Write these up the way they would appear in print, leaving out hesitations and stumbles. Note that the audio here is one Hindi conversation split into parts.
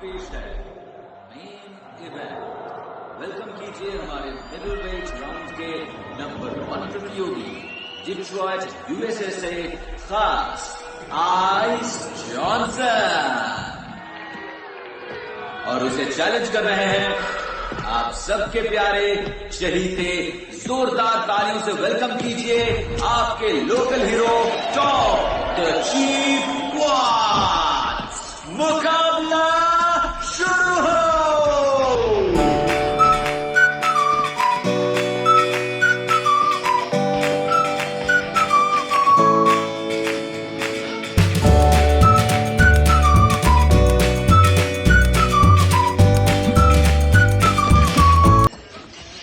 पेश है मेन इवेंट। वेलकम कीजिए हमारे मिडिल वेट राउंड के नंबर 1 प्रतियोगी डिट्रॉइट यूएसए से खास आइस जॉनसन, और उसे चैलेंज कर रहे हैं आप सबके प्यारे चहीते। जोरदार तालियों से वेलकम कीजिए आपके local hero Tom the chief Watts. मुकाबला शुरू हो।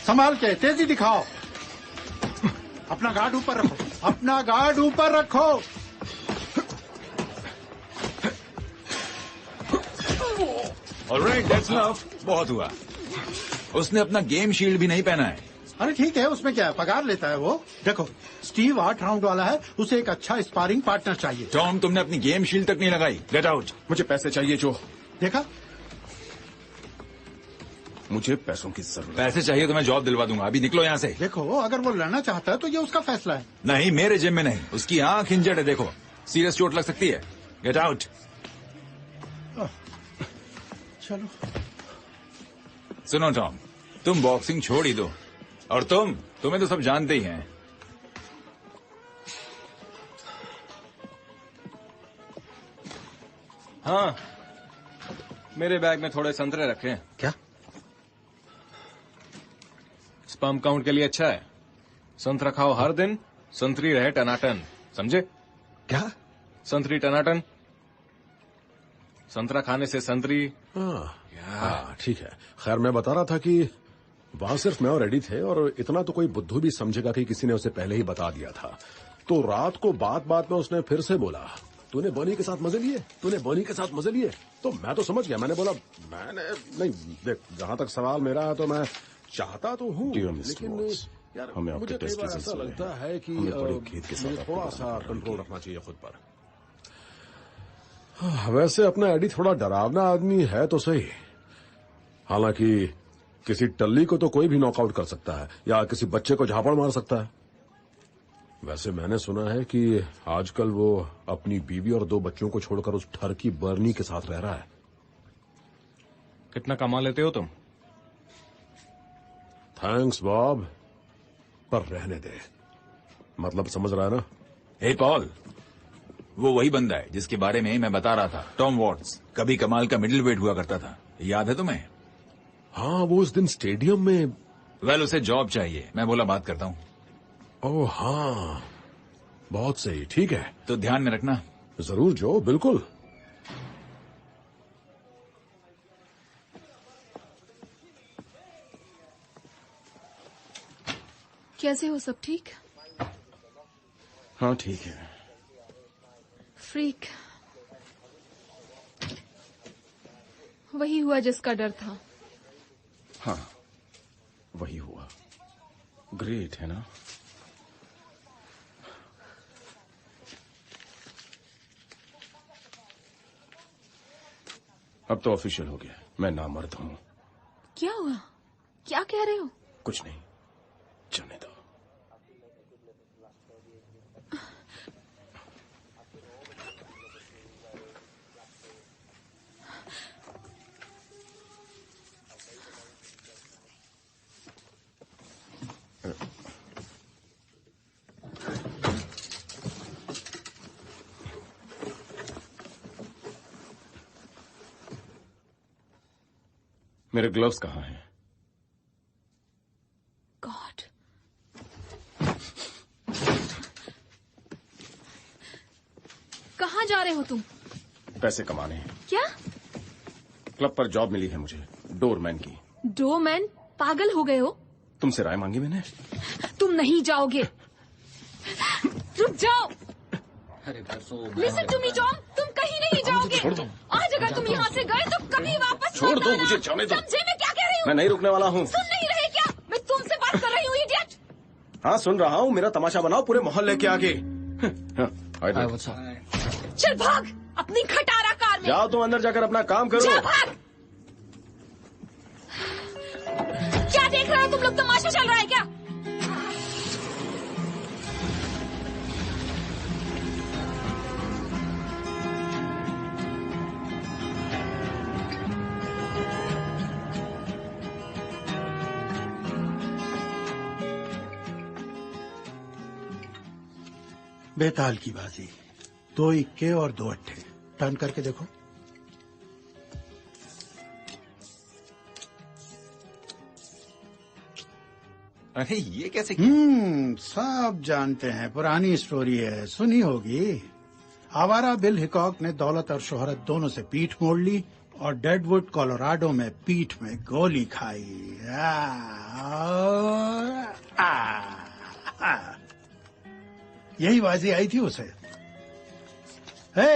संभाल के, तेजी दिखाओ। अपना गार्ड ऊपर रखो, अपना गार्ड ऊपर रखो। Alright, that's enough. बहुत हुआ। उसने अपना गेम शील्ड भी नहीं पहना है। अरे ठीक है, उसमें क्या है, पगार लेता है वो। देखो, स्टीव 8 राउंड वाला है, उसे एक अच्छा स्पारिंग पार्टनर चाहिए। टॉम, तुमने अपनी गेम शील्ड तक नहीं लगाई। Get out. मुझे पैसे चाहिए जो। देखा, मुझे पैसों की जरूरत। पैसे चाहिए तो मैं जॉब दिलवा दूंगा। अभी निकलो यहाँ से। देखो, अगर वो लड़ना चाहता है तो ये उसका फैसला है। नहीं, मेरे जिम में नहीं। उसकी आंख इंजर्ड है, देखो, सीरियस चोट लग सकती है। Get out. चलो। सुनो टॉम, तुम बॉक्सिंग छोड़ ही दो। और तुम्हें तो सब जानते ही हैं। हाँ, मेरे बैग में थोड़े संतरे रखे हैं। क्या? स्पर्म काउंट के लिए अच्छा है। संतरा खाओ हर दिन, संतरी रहे टनाटन। समझे? क्या? संतरी टनाटन। संतरा खाने से संतरी। हाँ, ठीक है। खैर, मैं बता रहा था कि वहां सिर्फ मैं और एडी थे, और इतना तो कोई बुद्धू भी समझेगा कि किसी ने उसे पहले ही बता दिया था। तो रात को बात बात में उसने फिर से बोला, तूने बॉनी के साथ मजे लिए, तूने बॉनी के साथ मजे लिए। तो मैं तो समझ गया। मैंने बोला, मैंने नहीं, देख, जहां तक सवाल मेरा है तो मैं चाहता तो हूँ, लेकिन यार हमें मुझे कई बार ऐसा लगता है कि मुझे थोड़ा सा कंट्रोल रखना चाहिए खुद पर। वैसे अपना एडी थोड़ा डरावना आदमी है तो सही। हालांकि किसी टल्ली को तो कोई भी नॉकआउट कर सकता है, या किसी बच्चे को झापड़ मार सकता है। वैसे मैंने सुना है कि आजकल वो अपनी बीवी और 2 बच्चों को छोड़कर उस ठरकी बर्नी के साथ रह रहा है। कितना कमा लेते हो तुम? थैंक्स बॉब, पर रहने दे। मतलब समझ रहा है ना? हे पॉल, वो वही बंदा है जिसके बारे में मैं बता रहा था। टॉम वॉट्स, कभी कमाल का मिडिल वेट हुआ करता था। याद है तुम्हें? हाँ, वो उस दिन स्टेडियम में। वेल, उसे जॉब चाहिए। मैं बोला बात करता हूँ। ओह हाँ, बहुत सही, ठीक है। तो ध्यान में रखना। जरूर जो, बिल्कुल। कैसे हो? सब ठीक? हाँ, ठीक है। फ्रीक वही हुआ जिसका डर था। हाँ, वही हुआ। ग्रेट है ना? अब तो ऑफिशियल हो गया, मैं नामर्द हूँ। क्या हुआ? क्या कह रहे हो? कुछ नहीं, जाने दो। मेरे ग्लव्स कहाँ हैं? गॉड, कहाँ जा रहे हो तुम? पैसे कमाने। क्या? क्लब पर जॉब मिली है मुझे, डोरमैन की। डोरमैन? पागल हो गए हो? तुमसे राय मांगी मैंने। तुम नहीं जाओगे। रुक जाओ। लिसन टू मी टॉम, तुम कहीं नहीं जाओगे। छोड़ दो। आज अगर तुम यहाँ से गए तो कभी वापस छोड़ मत दो, आना। मुझे जाने दो। समझे मैं क्या कह रही हूँ? मैं नहीं रुकने वाला हूँ। सुन नहीं रहे क्या? मैं तुमसे बात कर रही हूँ, इडियट। हाँ, सुन रहा हूँ। मेरा तमाशा बनाओ पूरे मोहल्ले के आगे। चल भाग अपनी खटारा कार में। जाओ तुम अंदर जाकर अपना काम करो। जा भाग। देख रहे हो तुम लोग? तमाशा चल रहा है क्या? बेताल की बाजी, 2 इक्के और 2 अट्ठे। टर्न करके देखो। अरे ये कैसे? सब जानते हैं, पुरानी स्टोरी है, सुनी होगी। आवारा बिल हिकॉक ने दौलत और शोहरत दोनों से पीठ मोड़ ली और डेडवुड कोलोराडो में पीठ में गोली खाई। यही बाजी आई थी उसे। हे,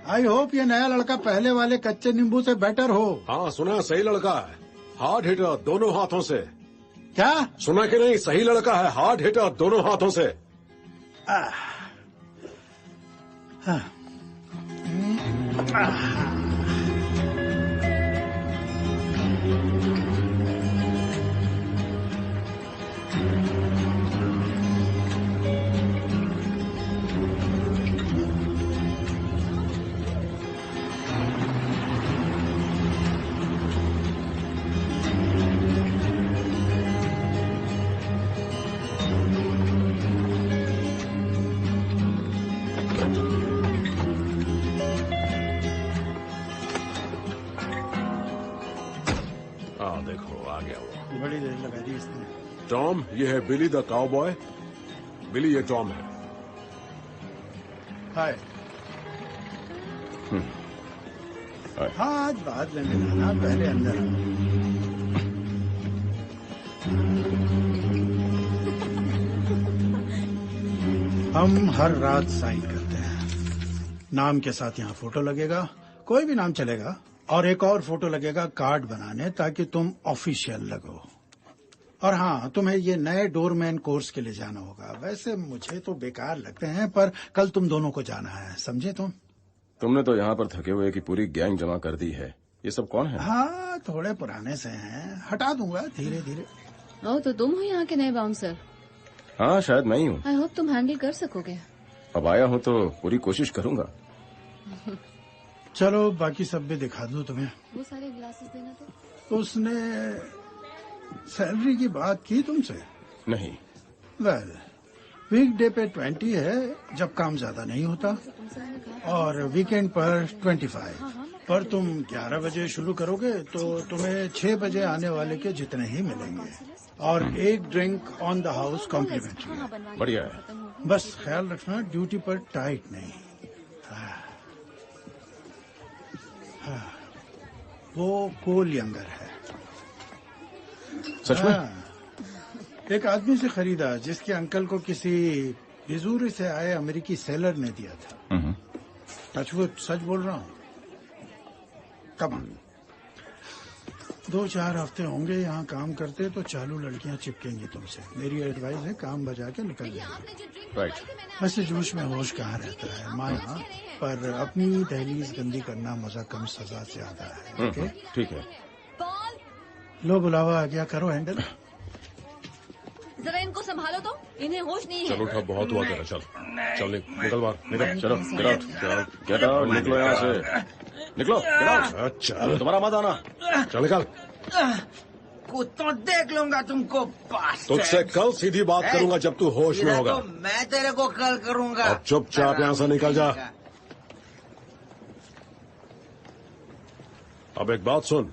आई होप ये नया लड़का पहले वाले कच्चे नींबू से बेटर हो। हाँ सुना, सही लड़का है, हार्ड हिटर दोनों हाथों से। क्या सुना कि नहीं? सही लड़का है, हार्ड हिटर दोनों हाथों से। देखो आ गया वो। बड़ी देर लगा दी इसने। टॉम, ये है बिली द काउबॉय। बिली, ये टॉम है। हाय। हाँ, आज बाद में मिलाना, पहले अंदर हम हर रात साइन करते हैं। नाम के साथ यहाँ फोटो लगेगा, कोई भी नाम चलेगा, और एक और फोटो लगेगा कार्ड बनाने, ताकि तुम ऑफिशियल लगो। और हाँ, तुम्हें ये नए डोरमैन कोर्स के लिए जाना होगा। वैसे मुझे तो बेकार लगते हैं, पर कल तुम दोनों को जाना है, समझे तुम? तुमने तो यहाँ पर थके हुए की पूरी गैंग जमा कर दी है। ये सब कौन है? हाँ, थोड़े पुराने से हैं, हटा दूंगा धीरे धीरे। ओह, तो तुम हो यहाँ के नए बाउंसर? हाँ, शायद मैं ही हूँ। आई होप तुम हैंडल कर सकोगे। अब आया हूँ तो पूरी कोशिश करूंगा। चलो, बाकी सब भी दिखा दूं तुम्हें। वो सारे ग्लासेस देना तो। उसने सैलरी की बात की तुमसे? नहीं। वेल, वीकडे पे 20 है, जब काम ज्यादा नहीं होता, और वीकेंड पर 25। पर तुम 11 बजे शुरू करोगे तो तुम्हें 6 बजे आने वाले के जितने ही मिलेंगे, और एक drink on the house complimentary. बढ़िया है। बस ख्याल रखना, ड्यूटी पर टाइट नहीं। वो कोल यंगर है। सच में? एक आदमी से खरीदा जिसके अंकल को किसी मिजूरी से आए अमेरिकी सेलर ने दिया था। टचवुड, सच बोल रहा हूँ। कब 2-4 हफ्ते होंगे यहाँ काम करते, तो चालू लड़कियाँ चिपकेंगी तुमसे। मेरी एडवाइस है, काम बजा के निकल जाए। राइट। वैसे जोश में होश कहाँ रहता है माया, पर अपनी दहलीज गंदी करना मजा कम सजा से आता है। ओके, ठीक है। लो, बुलावा आ गया, करो हैंडल। जरा इनको संभालो तो, इन्हें होश नहीं है। चलो उठा, बहुत हुआ तेरा। चल निकल बाहर, निकल। चलो गेट आउट, निकलो यहाँ से, निकलो, गेट आउट। चल, तुम्हारा मत आना। चल निकल। कुत्तों देख लूंगा तुमको। तुझसे कल सीधी बात करूंगा जब तू होश में होगा। तो मैं तेरे को कल करूंगा। अब चुपचाप यहाँ से निकल जा। अब एक बात सुन,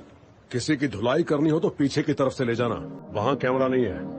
किसी की धुलाई करनी हो तो पीछे की तरफ से ले जाना, वहां कैमरा नहीं है।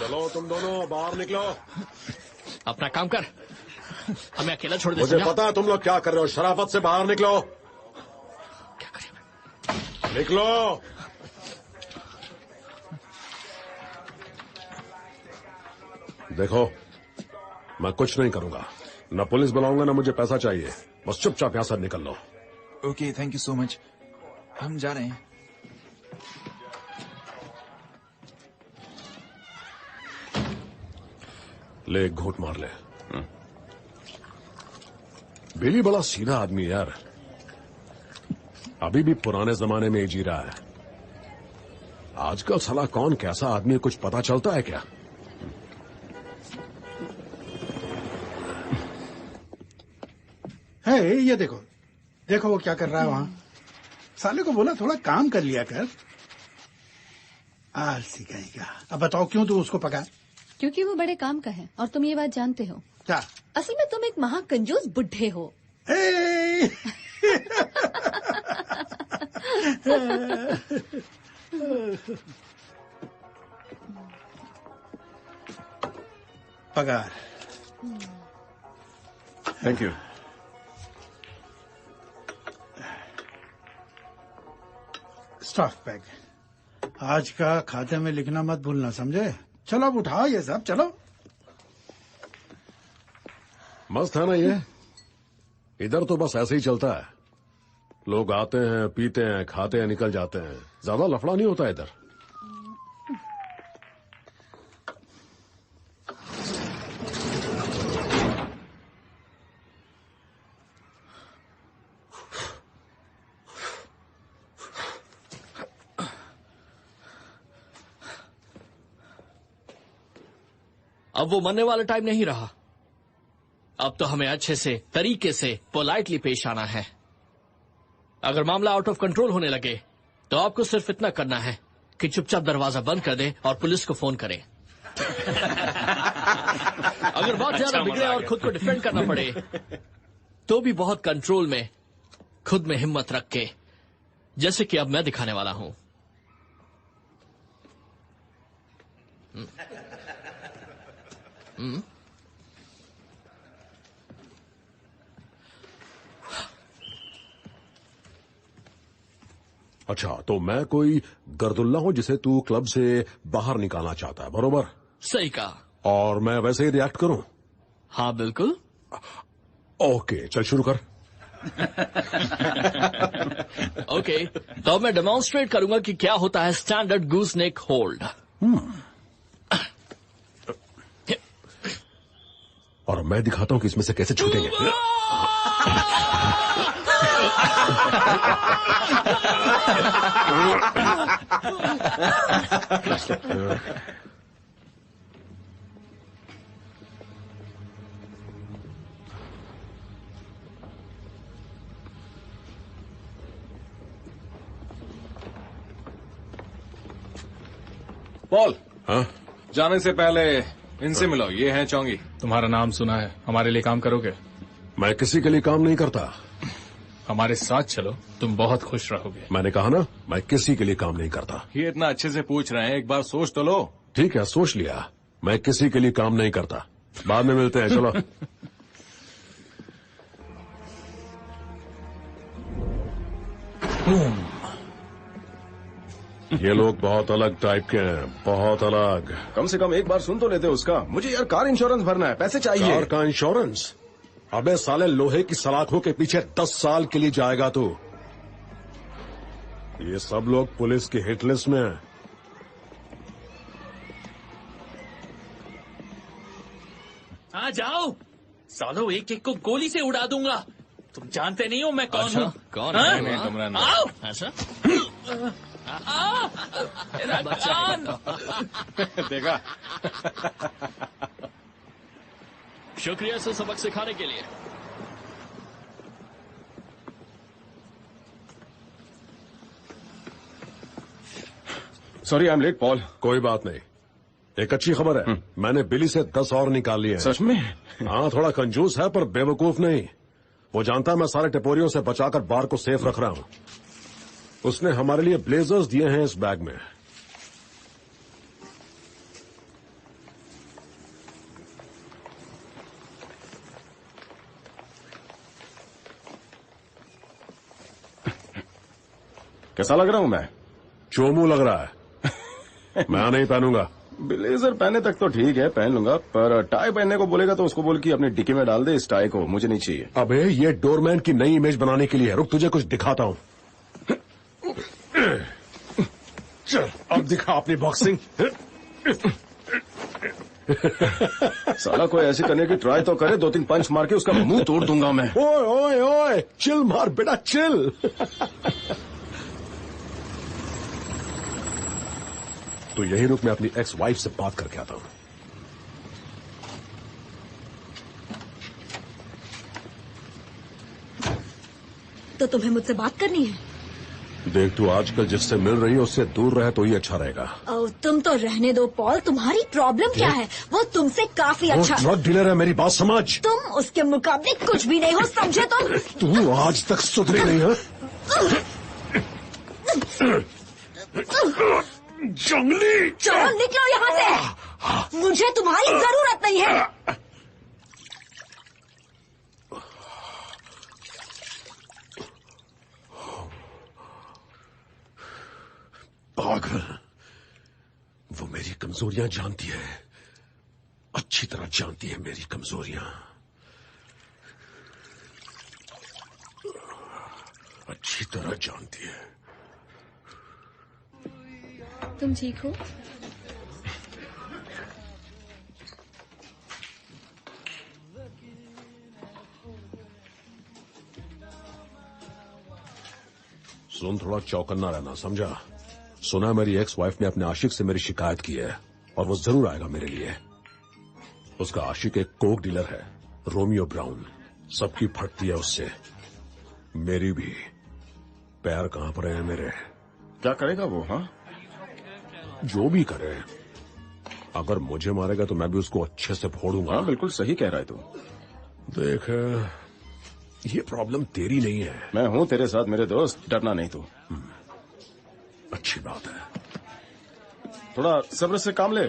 चलो तुम दोनों बाहर निकलो। अपना काम कर, हमें अकेला छोड़ दे। मुझे पता है तुम लोग क्या कर रहे हो। शराफत से बाहर निकलो। क्या करें? निकलो। देखो, मैं कुछ नहीं करूंगा, न पुलिस बुलाऊंगा, न मुझे पैसा चाहिए। बस चुपचाप यहां से निकल लो। Okay, thank you so much. हम जा रहे हैं। ले एक घूंट मार ले। बिली बड़ा सीधा आदमी यार, अभी भी पुराने जमाने में ही जी रहा है। आजकल साला कौन कैसा आदमी कुछ पता चलता है क्या? है ये देखो, देखो वो क्या कर रहा है वहां। साले को बोला थोड़ा काम कर लिया कर। आलसी कहेगा। अब बताओ क्यों तू उसको पका? क्योंकि वो बड़े काम का है और तुम ये बात जानते हो। क्या? असल में तुम एक महाकंजूस बुढ़े हो। पगार। Thank you. स्टॉफ बैग आज का खाते में लिखना मत भूलना, समझे? चलो अब उठाओ ये सब, चलो। मस्त है ना ये? इधर तो बस ऐसे ही चलता है। लोग आते हैं, पीते हैं, खाते हैं, निकल जाते हैं। ज्यादा लफड़ा नहीं होता इधर। अब वो मरने वाला टाइम नहीं रहा। अब तो हमें अच्छे से, तरीके से, पोलाइटली पेश आना है। अगर मामला आउट ऑफ कंट्रोल होने लगे तो आपको सिर्फ इतना करना है कि चुपचाप दरवाजा बंद कर दे और पुलिस को फोन करें। अगर बहुत ज्यादा बिगड़े और खुद को डिफेंड करना पड़े तो भी बहुत कंट्रोल में, खुद में हिम्मत रख के, जैसे कि अब मैं दिखाने वाला हूं। अच्छा, तो मैं कोई गर्दुल्ला हूं जिसे तू क्लब से बाहर निकालना चाहता है, बरोबर? सही कहा। और मैं वैसे ही रिएक्ट करूं? हाँ बिल्कुल। ओके, चल शुरू कर। ओके, तो मैं डेमोन्स्ट्रेट करूंगा कि क्या होता है स्टैंडर्ड गूसनेक होल्ड। और मैं दिखाता हूं कि इसमें से कैसे छूटेंगे। पॉल, हाँ? जाने से पहले इनसे मिलो। ये है चौंगी। तुम्हारा नाम सुना है। हमारे लिए काम करोगे? मैं किसी के लिए काम नहीं करता। हमारे साथ चलो, तुम बहुत खुश रहोगे। मैंने कहा ना, मैं किसी के लिए काम नहीं करता। ये इतना अच्छे से पूछ रहे हैं, एक बार सोच तो लो। ठीक है, सोच लिया। मैं किसी के लिए काम नहीं करता। बाद में मिलते हैं, चलो। ये लोग बहुत अलग टाइप के हैं, बहुत अलग। कम से कम एक बार सुन तो लेते उसका। मुझे यार कार इंश्योरेंस भरना है, पैसे चाहिए। कार का इंश्योरेंस? अबे साले, लोहे की सलाखों के पीछे 10 साल के लिए जाएगा तू। ये सब लोग पुलिस की हिट लिस्ट में हैं। आ जाओ सालो, एक एक को गोली से उड़ा दूंगा। तुम जानते नहीं हो मैं कौन हूँ? कौन हाँ? है? आओ। ऐसा? मेरा जान। देखा? शुक्रिया से सबक सिखाने के लिए। Sorry I am late Paul. कोई बात नहीं। एक अच्छी खबर है, मैंने बिली से 10 और निकाल लिए हैं। सच में? हाँ, थोड़ा कंजूस है पर बेवकूफ नहीं। वो जानता है मैं सारे टिपोरियों से बचाकर बार को सेफ रख रहा हूं। उसने हमारे लिए ब्लेजर्स दिए हैं इस बैग में। कैसा लग रहा हूं मैं? चोमू लग रहा है। मैं नहीं पहनूंगा। ब्लेजर पहने तक तो ठीक है, पहन लूंगा, पर टाई पहनने को बोलेगा तो उसको बोल कि अपनी डिक्की में डाल दे इस टाई को, मुझे नहीं चाहिए। अबे ये डोरमैन की नई इमेज बनाने के लिए है। रुक तुझे कुछ दिखाता हूं। चल अब दिखा अपनी बॉक्सिंग। साला कोई ऐसे करने की ट्राई तो करे, 2-3 पंच मार के उसका मुंह तोड़ दूंगा मैं। ओए ओए ओए, चिल मार बेटा, चिल। तो यही रुक, मैं अपनी एक्स वाइफ से बात करके आता हूं। तो तुम्हें मुझसे बात करनी है? देख तू आजकल जिससे मिल रही है उससे दूर रहे तो ही अच्छा रहेगा। तुम तो रहने दो पॉल, तुम्हारी प्रॉब्लम क्या है? वो तुमसे काफी अच्छा। ड्रग डीलर है, मेरी बात समझ। तुम उसके मुकाबले कुछ भी नहीं हो, समझे तुम? तू आज तक सुधरी नहीं है। जंगली, चलो निकलो यहाँ से, मुझे तुम्हारी जरूरत नहीं है। पागल, वो मेरी कमजोरियां जानती है, अच्छी तरह जानती है मेरी कमजोरियां। अच्छी तरह जानती है। तुम ठीक हो? सुन, थोड़ा चौकन्ना रहना, समझा? सुना मेरी एक्स वाइफ ने अपने आशिक से मेरी शिकायत की है और वो जरूर आएगा मेरे लिए। उसका आशिक एक कोक डीलर है, रोमियो ब्राउन। सबकी फटती है उससे, मेरी भी। पैर कहां पर है मेरे? क्या करेगा वो? हाँ, जो भी करे, अगर मुझे मारेगा तो मैं भी उसको अच्छे से फोड़ूंगा। हाँ, बिल्कुल सही कह रहा है तू। देख, ये प्रॉब्लम तेरी नहीं है। मैं हूं तेरे साथ मेरे दोस्त, डरना नहीं तू। अच्छी बात है। थोड़ा सब्र से काम ले।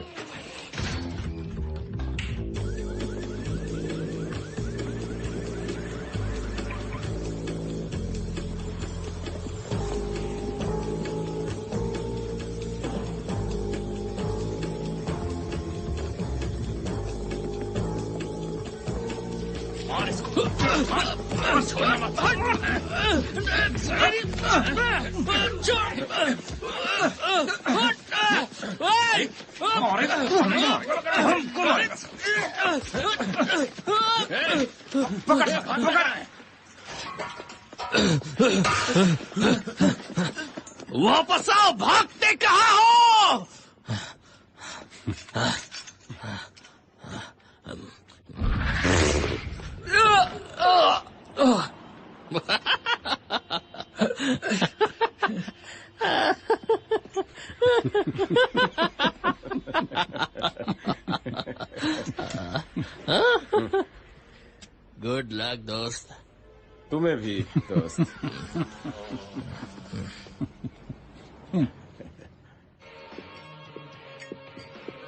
वापस आओ, भागते कहाँ हो? गुड लक दोस्त। तुम्हें भी दोस्त।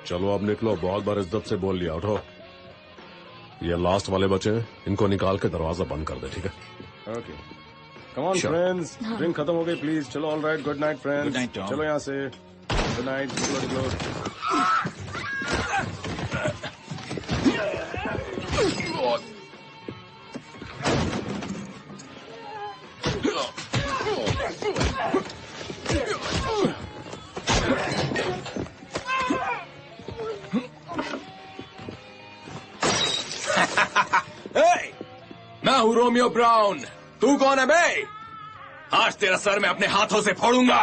चलो अब निकलो, बहुत बार इज्जत से बोल लिया। उठो, ये लास्ट वाले बचे, इनको निकाल के दरवाजा बंद कर दे, ठीक है? Okay, come on friends, drink खत्म हो गई प्लीज। चलो, all right, good night friends. Good night Tom. चलो यहाँ से, गुड नाइट। मैं हूँ रोमियो ब्राउन। तू कौन है बे? आज तेरा सर मैं अपने हाथों से फोड़ूंगा।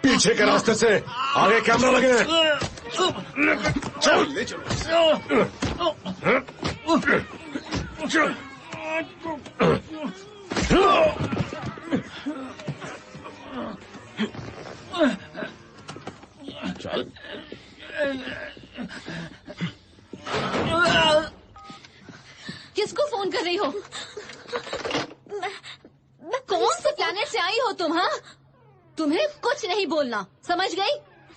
पीछे के रास्ते से, आगे कैमरा लगे। चल ले चलो। चल। किसको फोन कर रही हो? मैं कौन सा इंटरनेट से आई हो तुम? हाँ, तुम्हें कुछ नहीं बोलना, समझ गई?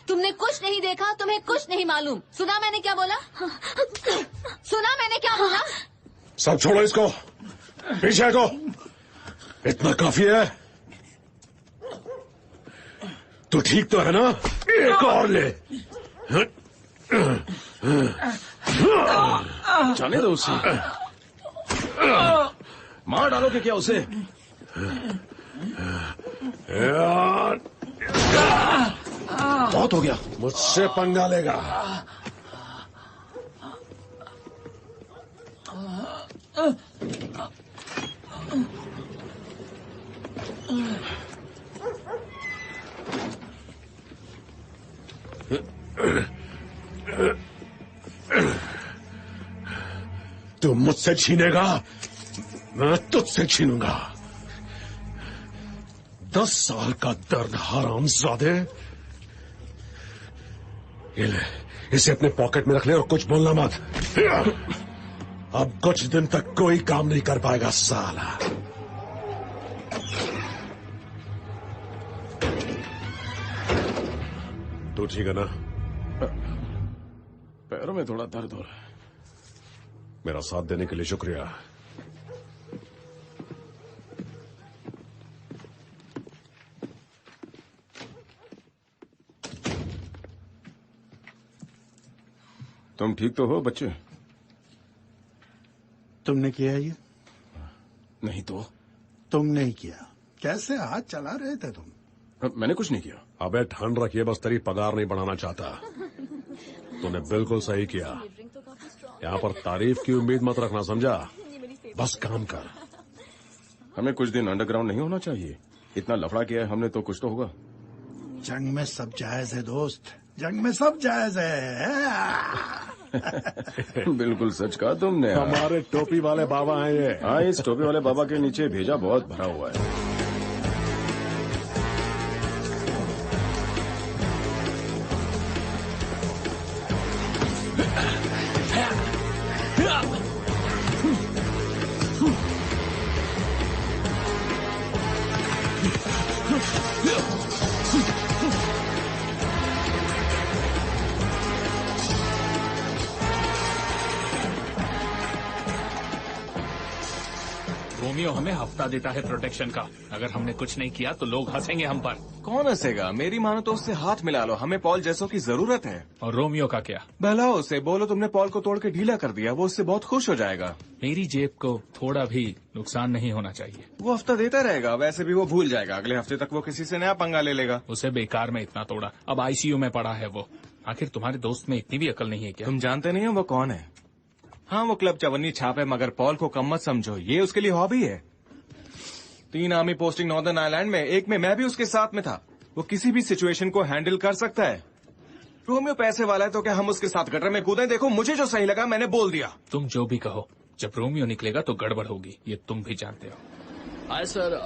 तुमने कुछ नहीं देखा, तुम्हें कुछ नहीं मालूम। सुना मैंने क्या बोला? सुना मैंने क्या बोला? सब छोड़ो इसको, पीछे हटो। इतना काफी है। तू ठीक तो है ना? एक और ले। जाने दो उसे। मार डालोगे क्या उसे? बहुत हो गया। मुझसे पंगा लेगा। तू मुझसे छीनेगा, मैं तुझसे छीनूंगा। 10 साल का दर्द, हरामजादे। ये ले, इसे अपने पॉकेट में रख ले और कुछ बोलना मत। अब कुछ दिन तक कोई काम नहीं कर पाएगा साला। तू ठीक है ना? पैरों में थोड़ा दर्द हो रहा है। मेरा साथ देने के लिए शुक्रिया। तुम ठीक तो हो बच्चे? तुमने किया ये? नहीं तो? तुम नहीं किया? कैसे हाथ चला रहे थे तुम? मैंने कुछ नहीं किया। अबे ठंड रखिए, बस तेरी पगार नहीं बढ़ाना चाहता। तूने बिल्कुल सही किया। यहाँ पर तारीफ की उम्मीद मत रखना, समझा? बस काम कर। हमें कुछ दिन अंडरग्राउंड नहीं होना चाहिए? इतना लफड़ा किया है हमने तो कुछ तो होगा। जंग में सब जायज है दोस्त, जंग में सब जायज है। बिल्कुल सच कहा तुमने। हमारे टोपी वाले बाबा हैं ये। हाँ, इस टोपी वाले बाबा के नीचे भेजा बहुत भरा हुआ है। रोमियो हमें हफ्ता देता है प्रोटेक्शन का। अगर हमने कुछ नहीं किया तो लोग हंसेंगे हम पर। कौन हंसेगा? मेरी मानो तो उससे हाथ मिला लो, हमें पॉल जैसों की जरूरत है। और रोमियो का क्या? बहलाओ उसे, बोलो तुमने पॉल को तोड़ के ढीला कर दिया, वो उससे बहुत खुश हो जाएगा। मेरी जेब को थोड़ा भी नुकसान नहीं होना चाहिए। वो हफ्ता देता रहेगा, वैसे भी वो भूल जाएगा। अगले हफ्ते तक वो किसी से नया पंगा ले लेगा। उसे बेकार में इतना तोड़ा, अब आईसीयू में पड़ा है वो। आखिर तुम्हारे दोस्त में इतनी भी अकल नहीं है क्या? तुम जानते नहीं हो वो कौन है? हाँ, वो क्लब चवन्नी छाप है, मगर पॉल को कम मत समझो, ये उसके लिए हॉबी है। 3 आर्मी पोस्टिंग नॉर्दर्न आयरलैंड में, एक में मैं भी उसके साथ में था। वो किसी भी सिचुएशन को हैंडल कर सकता है। रोमियो पैसे वाला है तो क्या हम उसके साथ गटर में कूदें? देखो, मुझे जो सही लगा मैंने बोल दिया। तुम जो भी कहो, जब रोमियो निकलेगा तो गड़बड़ होगी, ये तुम भी जानते हो। Hi sir.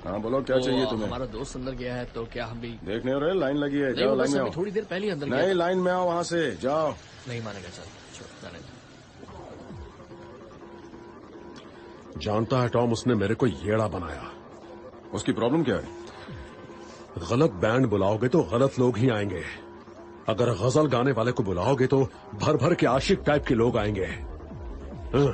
हाँ बोलो, क्या चाहिए तुम्हें? हमारा दोस्त अंदर गया है तो क्या हम भी? देखने हो रहे, लाइन लगी है। जाओ लाइन में आओ। थोड़ी देर पहले अंदर नहीं, लाइन में आओ, वहाँ से जाओ। नहीं मानेगा सर, जाने दो। जानता है टॉम, उसने मेरे को येड़ा बनाया। उसकी प्रॉब्लम क्या है? गलत बैंड बुलाओगे तो गलत लोग ही आएंगे। अगर गजल गाने वाले को बुलाओगे तो भर भर के आशिक टाइप के लोग आएंगे। हाँ।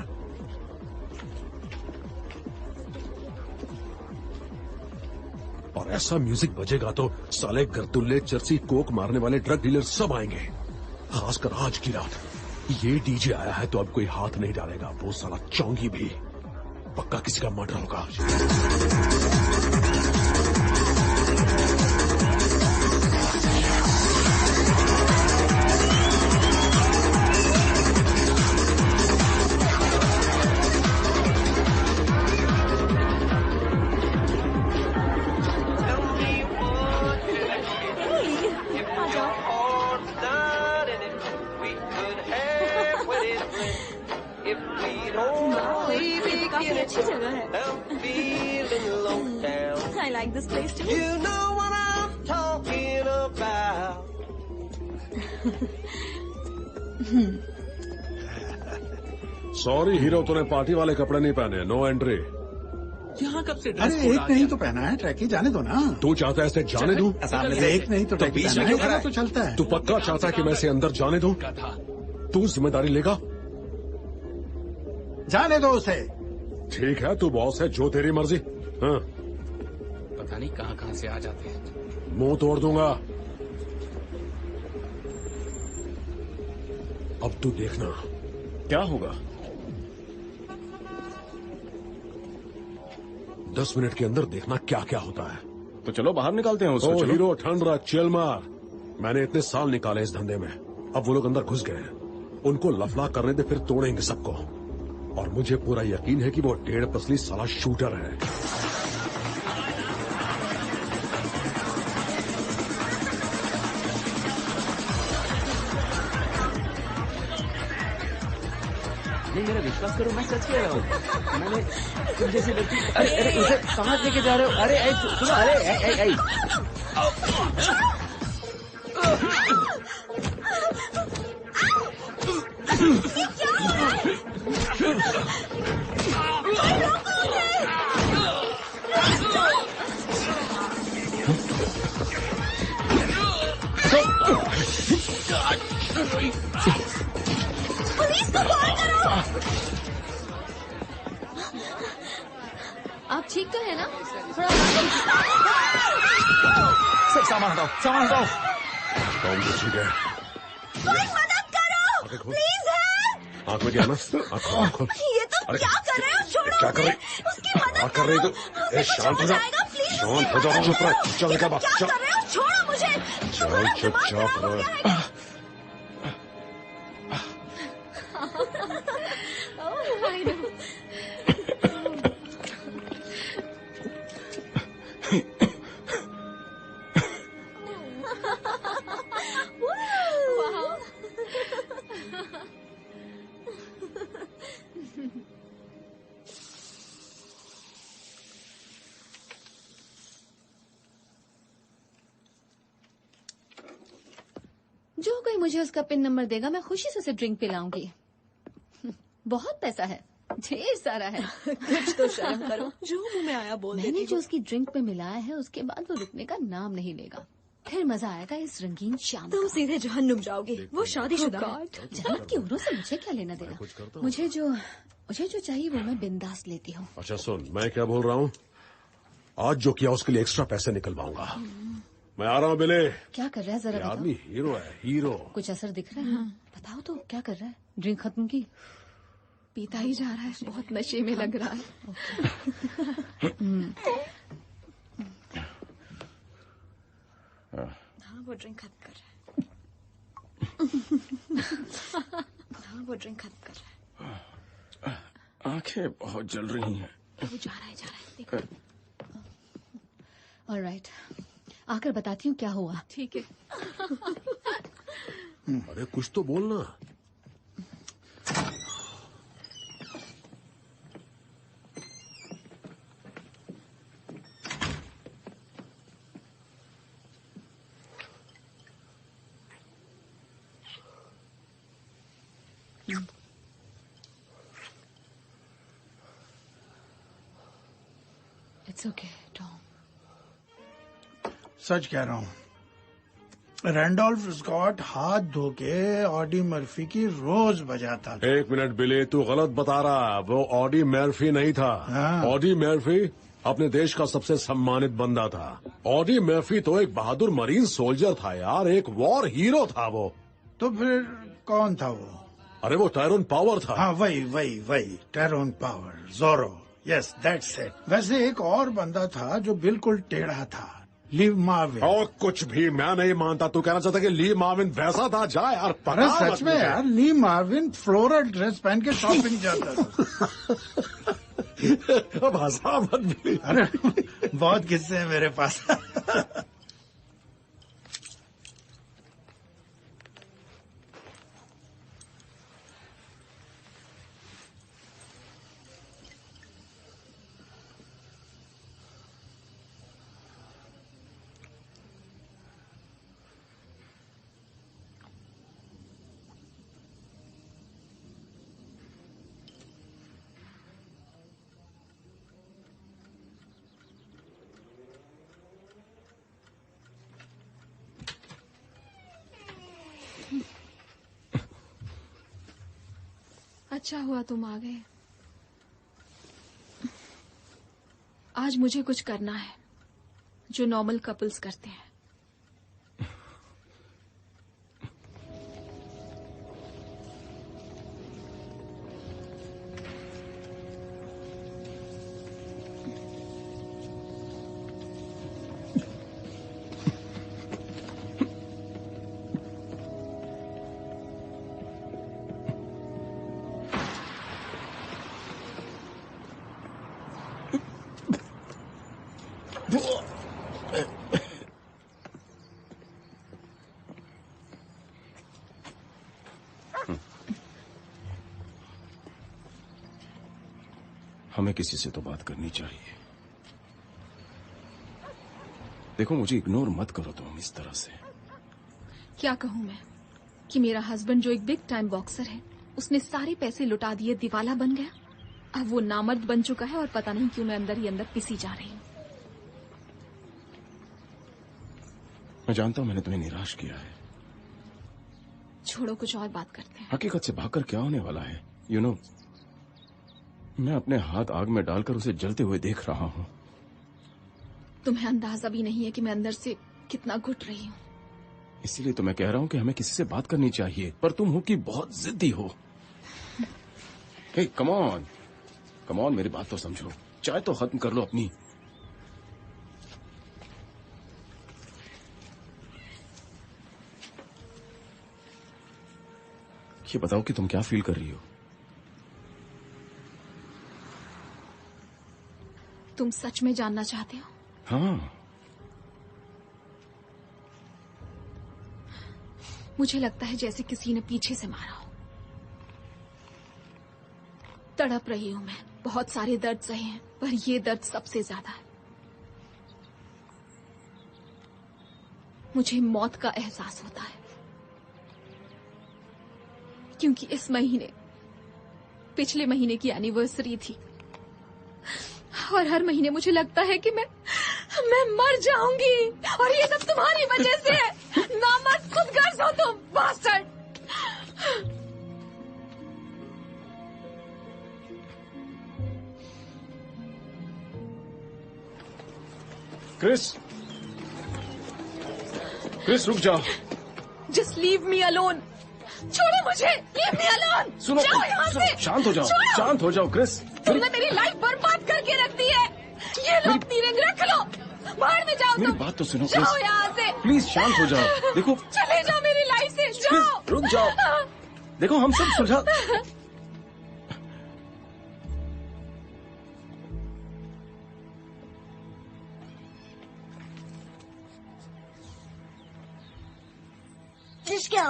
और ऐसा म्यूजिक बजेगा तो साले गर्दुल्ले, चर्सी, कोक मारने वाले ड्रग डीलर सब आएंगे। खासकर आज की रात ये डीजे आया है तो अब कोई हाथ नहीं डालेगा। वो साला चौंगी भी, पक्का किसी का मर्डर होगा। अच्छी जगह है। I like this place too. You know what I'm talking about. Sorry hero, तूने पार्टी वाले कपड़े नहीं पहने। No entry. यहाँ कब से ड्रेस अरे कोड एक आ नहीं गया? तो पहना है, ट्रैकी जाने दो ना। तू चाहता है इसे जाने दूं? सामने से एक नहीं तो ट्रैकी बीच में पहना क्यों है, खड़ा है? तो चलता है। तू पक्का चाहता है कि मैं इसे अंदर जाने दूं? तू जिम्मेदारी लेगा? जाने दो उसे। ठीक है, तू बॉस है, जो तेरी मर्जी। हाँ, पता नहीं कहाँ कहाँ से आ जाते हैं। मुंह तोड़ दूंगा। अब तू देखना क्या होगा? 10 मिनट के अंदर देखना क्या क्या होता है। तो चलो बाहर निकालते हैं उसको। ओ चलो। हीरो, ठंड रहा, चिल मार। मैंने इतने साल निकाले इस धंधे में, अब वो लोग अंदर घुस गए हैं। उनको लफला करने दे, फिर तोड़ेंगे सबको। और मुझे पूरा यकीन है कि वो 1.5 पसली साला शूटर है। नहीं, मेरा विश्वास करो, मैं सच कह रहा हूँ। मैंने तुम जैसी लड़की, अरे उसे कहाँ लेके जा रहे हो? अरे सुनो, अरे पुलिस को कॉल करो। आप ठीक तो है ना? थोड़ा सब सामान हटाओ, सामान हटाओ। कौन तो ठीक है? कोई मदद करो, प्लीज हेल्प। आंख में क्या ना? आंख खोल। ये तुम क्या कर रहे हो? छोड़ो क्या कर रही? उसकी मदद क्या कर रही करो। तू? ए, शांत हो जा, शांत हो जा, चुप रह, चल निकल बाहर, क्या चल। कर रहे हो? छोड़ो मुझे। चल चुपचाप रह। I know. Wow. जो कोई मुझे उसका पिन नंबर देगा, मैं खुशी से उसे ड्रिंक पिलाऊंगी। बहुत पैसा है, ढेर सारा है। कुछ तो शर्म करो, जो मुंह में आया बोल मैंने देती जो हो। उसकी ड्रिंक पे मिलाया है, उसके बाद वो रुकने का नाम नहीं लेगा। फिर मजा आएगा इस रंगीन शाम तुम का। सीधे जहन्नुम जाओगे। वो शादीशुदा है। जन्नत की औरों से मुझे क्या लेना देना? मुझे जो चाहिए वो मैं बिंदास लेती हूँ। अच्छा सुन, मैं क्या बोल रहा हूँ, आज जो किया उसके लिए एक्स्ट्रा पैसे निकलवाऊंगा। मैं आ रहा हूँ बिले। क्या कर रहा है जरा ये बताओ। आदमी हीरो है, हीरो। कुछ असर दिख रहा है? बताओ तो क्या कर रहा है? ड्रिंक खत्म की? पीता ही जा रहा है, बहुत नशे में लग रहा है। हाँ, वो ड्रिंक खत्म कर रहा है। हाँ, वो ड्रिंक खत्म कर रहा है। आंखें बहुत जल रही हैं। वो जा रहा है देखो। ऑलराइट, आकर बताती हूँ क्या हुआ। ठीक है। अरे कुछ तो बोलना। It's okay Tom. सच कह रहा हूँ, रैंडोल्फ स्कॉट हाथ धो के ऑडी मर्फी की रोज बजाता था। 1 मिनट बिले, तू गलत बता रहा। वो ऑडी मर्फी नहीं था। हाँ। ऑडी मर्फी अपने देश का सबसे सम्मानित बंदा था। ऑडी मर्फी तो एक बहादुर मरीन सोल्जर था यार, एक वॉर हीरो था वो। तो फिर कौन था वो? अरे वो टायरोन पावर था। हाँ, वही टैरोन पावर, जोरो। Yes, that's it. वैसे एक और बंदा था जो बिल्कुल टेढ़ा था, लीव मार्विन। और कुछ भी मैं नहीं मानता। तू कहना चाहता कि ली मार्विन वैसा था? जा यार, अरे पता सच मत में मुझे। यार, ली मार्विन फ्लोरल ड्रेस पहन के शॉपिंग जाता था। अब हंसा मत भी। अरे बहुत किस्से हैं मेरे पास। अच्छा हुआ तुम आ गए। आज मुझे कुछ करना है जो नॉर्मल कपल्स करते हैं। हमें किसी से तो बात करनी चाहिए। देखो, मुझे इग्नोर मत करो तुम इस तरह से। क्या कहूँ मैं कि मेरा हस्बैंड जो एक बिग टाइम बॉक्सर है, उसने सारे पैसे लुटा दिए, दिवाला बन गया। अब वो नामर्द बन चुका है और पता नहीं क्यों मैं अंदर ही अंदर पिसी जा रही हूँ। मैं जानता हूँ मैंने तुम्हें निराश किया है। छोड़ो, कुछ और बात करते हैं। हकीकत से भागकर क्या होने वाला है? यू नो, मैं अपने हाथ आग में डालकर उसे जलते हुए देख रहा हूँ। तुम्हें अंदाजा भी नहीं है कि मैं अंदर से कितना घुट रही हूँ। इसीलिए तो मैं कह रहा हूँ कि हमें किसी से बात करनी चाहिए, पर तुम हो कि बहुत जिद्दी हो। हे, कम ऑन, कम ऑन, मेरी बात तो समझो। चाय तो खत्म कर लो अपनी। ये बताओ कि तुम क्या फील कर रही हो? तुम सच में जानना चाहते हो? हाँ। मुझे लगता है जैसे किसी ने पीछे से मारा हो। तड़प रही हूं मैं, बहुत सारे दर्द सहे हैं, पर ये दर्द सबसे ज्यादा है। मुझे मौत का एहसास होता है, क्योंकि इस महीने, पिछले महीने की एनिवर्सरी थी और हर महीने मुझे लगता है कि मैं मर जाऊंगी और ये सब तुम्हारी वजह से है। नामर्द खुदगर्ज हो तुम, बास्टर्ड। क्रिस, क्रिस रुक जाओ। Just leave me alone. छोड़ो मुझे, लीव मी अलोन। सुनो, जाओ यहाँ से। शांत हो जाओ, शांत हो जाओ क्रिस। तुमने मेरी लाइफ बर्बाद करके रख दी है। ये लो अपनी रिंग, रख लो, बाहर में जाओ। मेरी तुम बात तो सुनो जाओ क्रिस, यहाँ से। प्लीज शांत हो जाओ। देखो, चले जाओ मेरी लाइफ से, जाओ। रुक जाओ। देखो, हम सब सुलझा।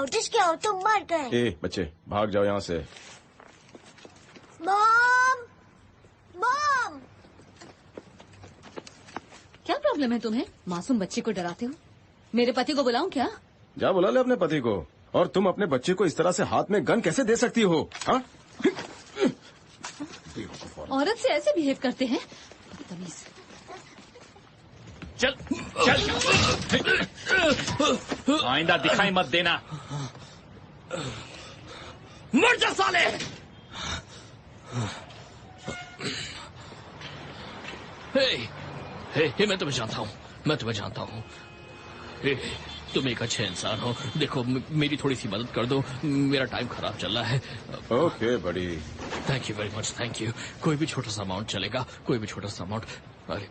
जिसके आओ, तुम मर गए। ए बच्चे, भाग जाओ यहाँ से। Mom, mom. क्या प्रॉब्लम है तुम्हें? मासूम बच्चे को डराते हो। मेरे पति को बुलाऊं क्या? जा बुला ले अपने पति को। और तुम अपने बच्चे को इस तरह से हाथ में गन कैसे दे सकती हो? हाँ? औरत से ऐसे बिहेव करते हैं, बदतमीज। चल चल, आइंदा दिखाई मत देना। मर जा साले। हे, मैं तुम्हें जानता हूँ, मैं तुम्हें जानता हूँ। तुम एक अच्छे इंसान हो। देखो, मेरी थोड़ी सी मदद कर दो, मेरा टाइम खराब चल रहा है। ओके बड़ी, thank you very much, thank you. कोई भी छोटा सा अमाउंट चलेगा, कोई भी छोटा सा अमाउंट। अरे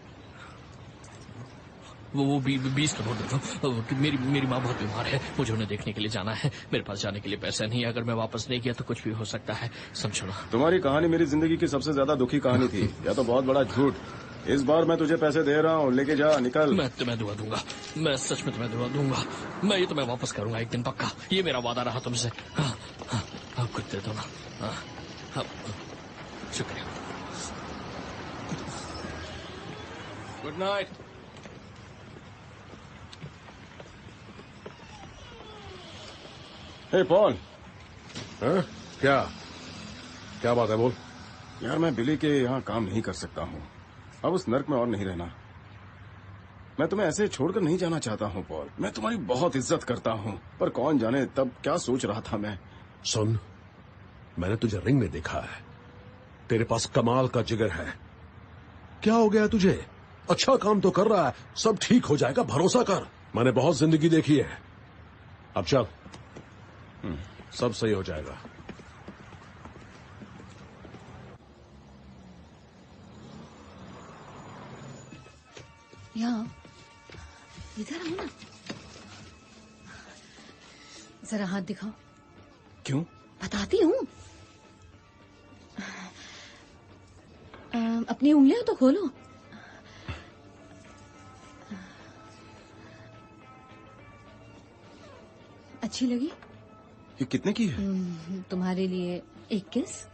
वो 20 का नोट दे दो। मेरी माँ बहुत बीमार है, मुझे उन्हें देखने के लिए जाना है। मेरे पास जाने के लिए पैसा नहीं है। अगर मैं वापस नहीं किया तो कुछ भी हो सकता है, समझो ना। तुम्हारी कहानी मेरी जिंदगी की सबसे ज्यादा दुखी कहानी थी। या तो बहुत बड़ा झूठ। इस बार मैं तुझे पैसे दे रहा हूँ, लेके जा, निकल। मैं तुम्हें दुआ दूंगा, मैं सच में तुम्हें दुआ दूंगा। मैं ये तुम्हें वापस करूंगा एक दिन पक्का। ये मेरा वादा रहा तुमसे। हाँ, कुछ दे दो ना। हाँ, शुक्रिया। Good night. Hey Paul. क्या बात है, बोल। यार, मैं बिली के यहाँ काम नहीं कर सकता हूँ। अब उस नर्क में और नहीं रहना। मैं तुम्हें ऐसे छोड़कर नहीं जाना चाहता हूँ पॉल। मैं तुम्हारी बहुत इज्जत करता हूँ, पर कौन जाने तब क्या सोच रहा था मैं। सुन, मैंने तुझे रिंग में देखा है, तेरे पास कमाल का जिगर है। क्या हो गया तुझे? अच्छा काम तो कर रहा है, सब ठीक हो जाएगा, भरोसा कर। मैंने बहुत जिंदगी देखी है। अब चल, सब सही हो जाएगा। यहाँ इधर आओ ना, जरा हाथ दिखाओ। क्यों? बताती हूँ। अपनी उंगलियां तो खोलो। अच्छी लगी? ये कितने की है? तुम्हारे लिए एक किस।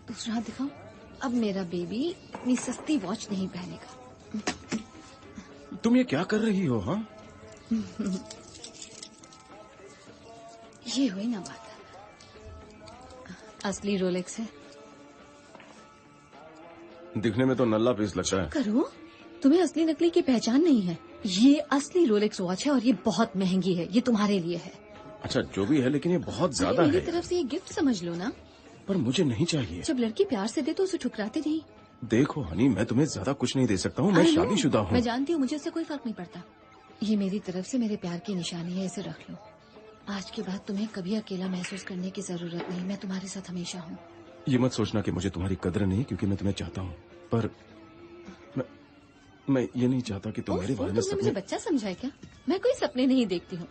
दूसरा हाथ दिखाओ। अब मेरा बेबी इतनी सस्ती वॉच नहीं पहनेगा। तुम ये क्या कर रही हो? हाँ, ये हुई ना बात। असली रोलेक्स है। दिखने में तो नल्ला पीस लगता है। करो, तुम्हें असली नकली की पहचान नहीं है। ये असली रोलेक्स वॉच है और ये बहुत महंगी है। ये तुम्हारे लिए है। अच्छा, जो भी है, लेकिन ये बहुत ज्यादा है। मेरी तरफ से ये गिफ्ट समझ लो ना। पर मुझे नहीं चाहिए। जब लड़की प्यार से दे तो उसे ठुकराते नहीं। देखो हनी, मैं तुम्हें ज्यादा कुछ नहीं दे सकता हूँ। मैं शादीशुदा हूँ। मैं जानती हूँ, मुझे इससे कोई फर्क नहीं पड़ता। ये मेरी तरफ से मेरे प्यार की निशानी है, इसे रख लो। आज के बाद तुम्हें कभी अकेला महसूस करने की जरूरत नहीं। मैं तुम्हारे साथ हमेशा हूँ। ये मत सोचना कि मुझे तुम्हारी कदर नहीं, क्योंकि मैं तुम्हें चाहता हूँ। पर मैं ये नहीं चाहता कि तुम मेरे बारे में तुमने मुझे बच्चा समझा है क्या? मैं कोई सपने नहीं देखती हूँ।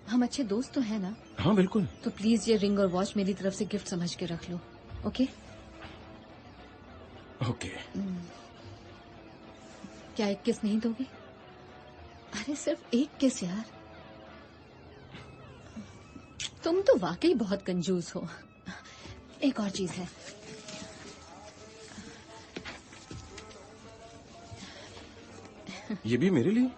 हम अच्छे दोस्त तो हैं ना? हाँ बिल्कुल। तो प्लीज ये रिंग और वॉच मेरी तरफ से गिफ्ट समझ के रख लो। ओके? ओके। क्या एक किस नहीं दोगे? अरे सिर्फ एक किस यार। तुम तो वाकई बहुत कंजूस हो। एक और चीज है। ये भी मेरे लिए?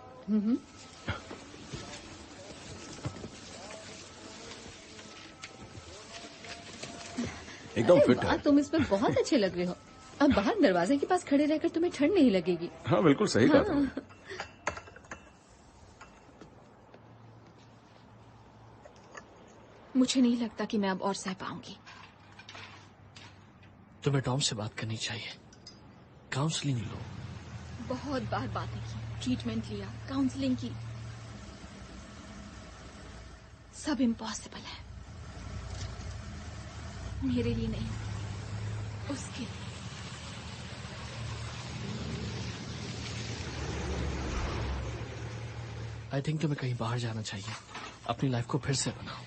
एकदम फिट है। तुम इसमें बहुत अच्छे लग रहे हो। अब बाहर दरवाजे के पास खड़े रहकर तुम्हें ठंड नहीं लगेगी। हाँ बिल्कुल सही कहा तुमने। मुझे नहीं लगता कि मैं अब और सह पाऊंगी। तुम्हें टॉम से बात करनी चाहिए। काउंसलिंग लो। बहुत बार बातें की, ट्रीटमेंट लिया, काउंसलिंग की, सब इम्पॉसिबल है। मेरे लिए नहीं, उसके लिए। आई थिंक तुम्हें कहीं बाहर जाना चाहिए। अपनी लाइफ को फिर से बनाओ।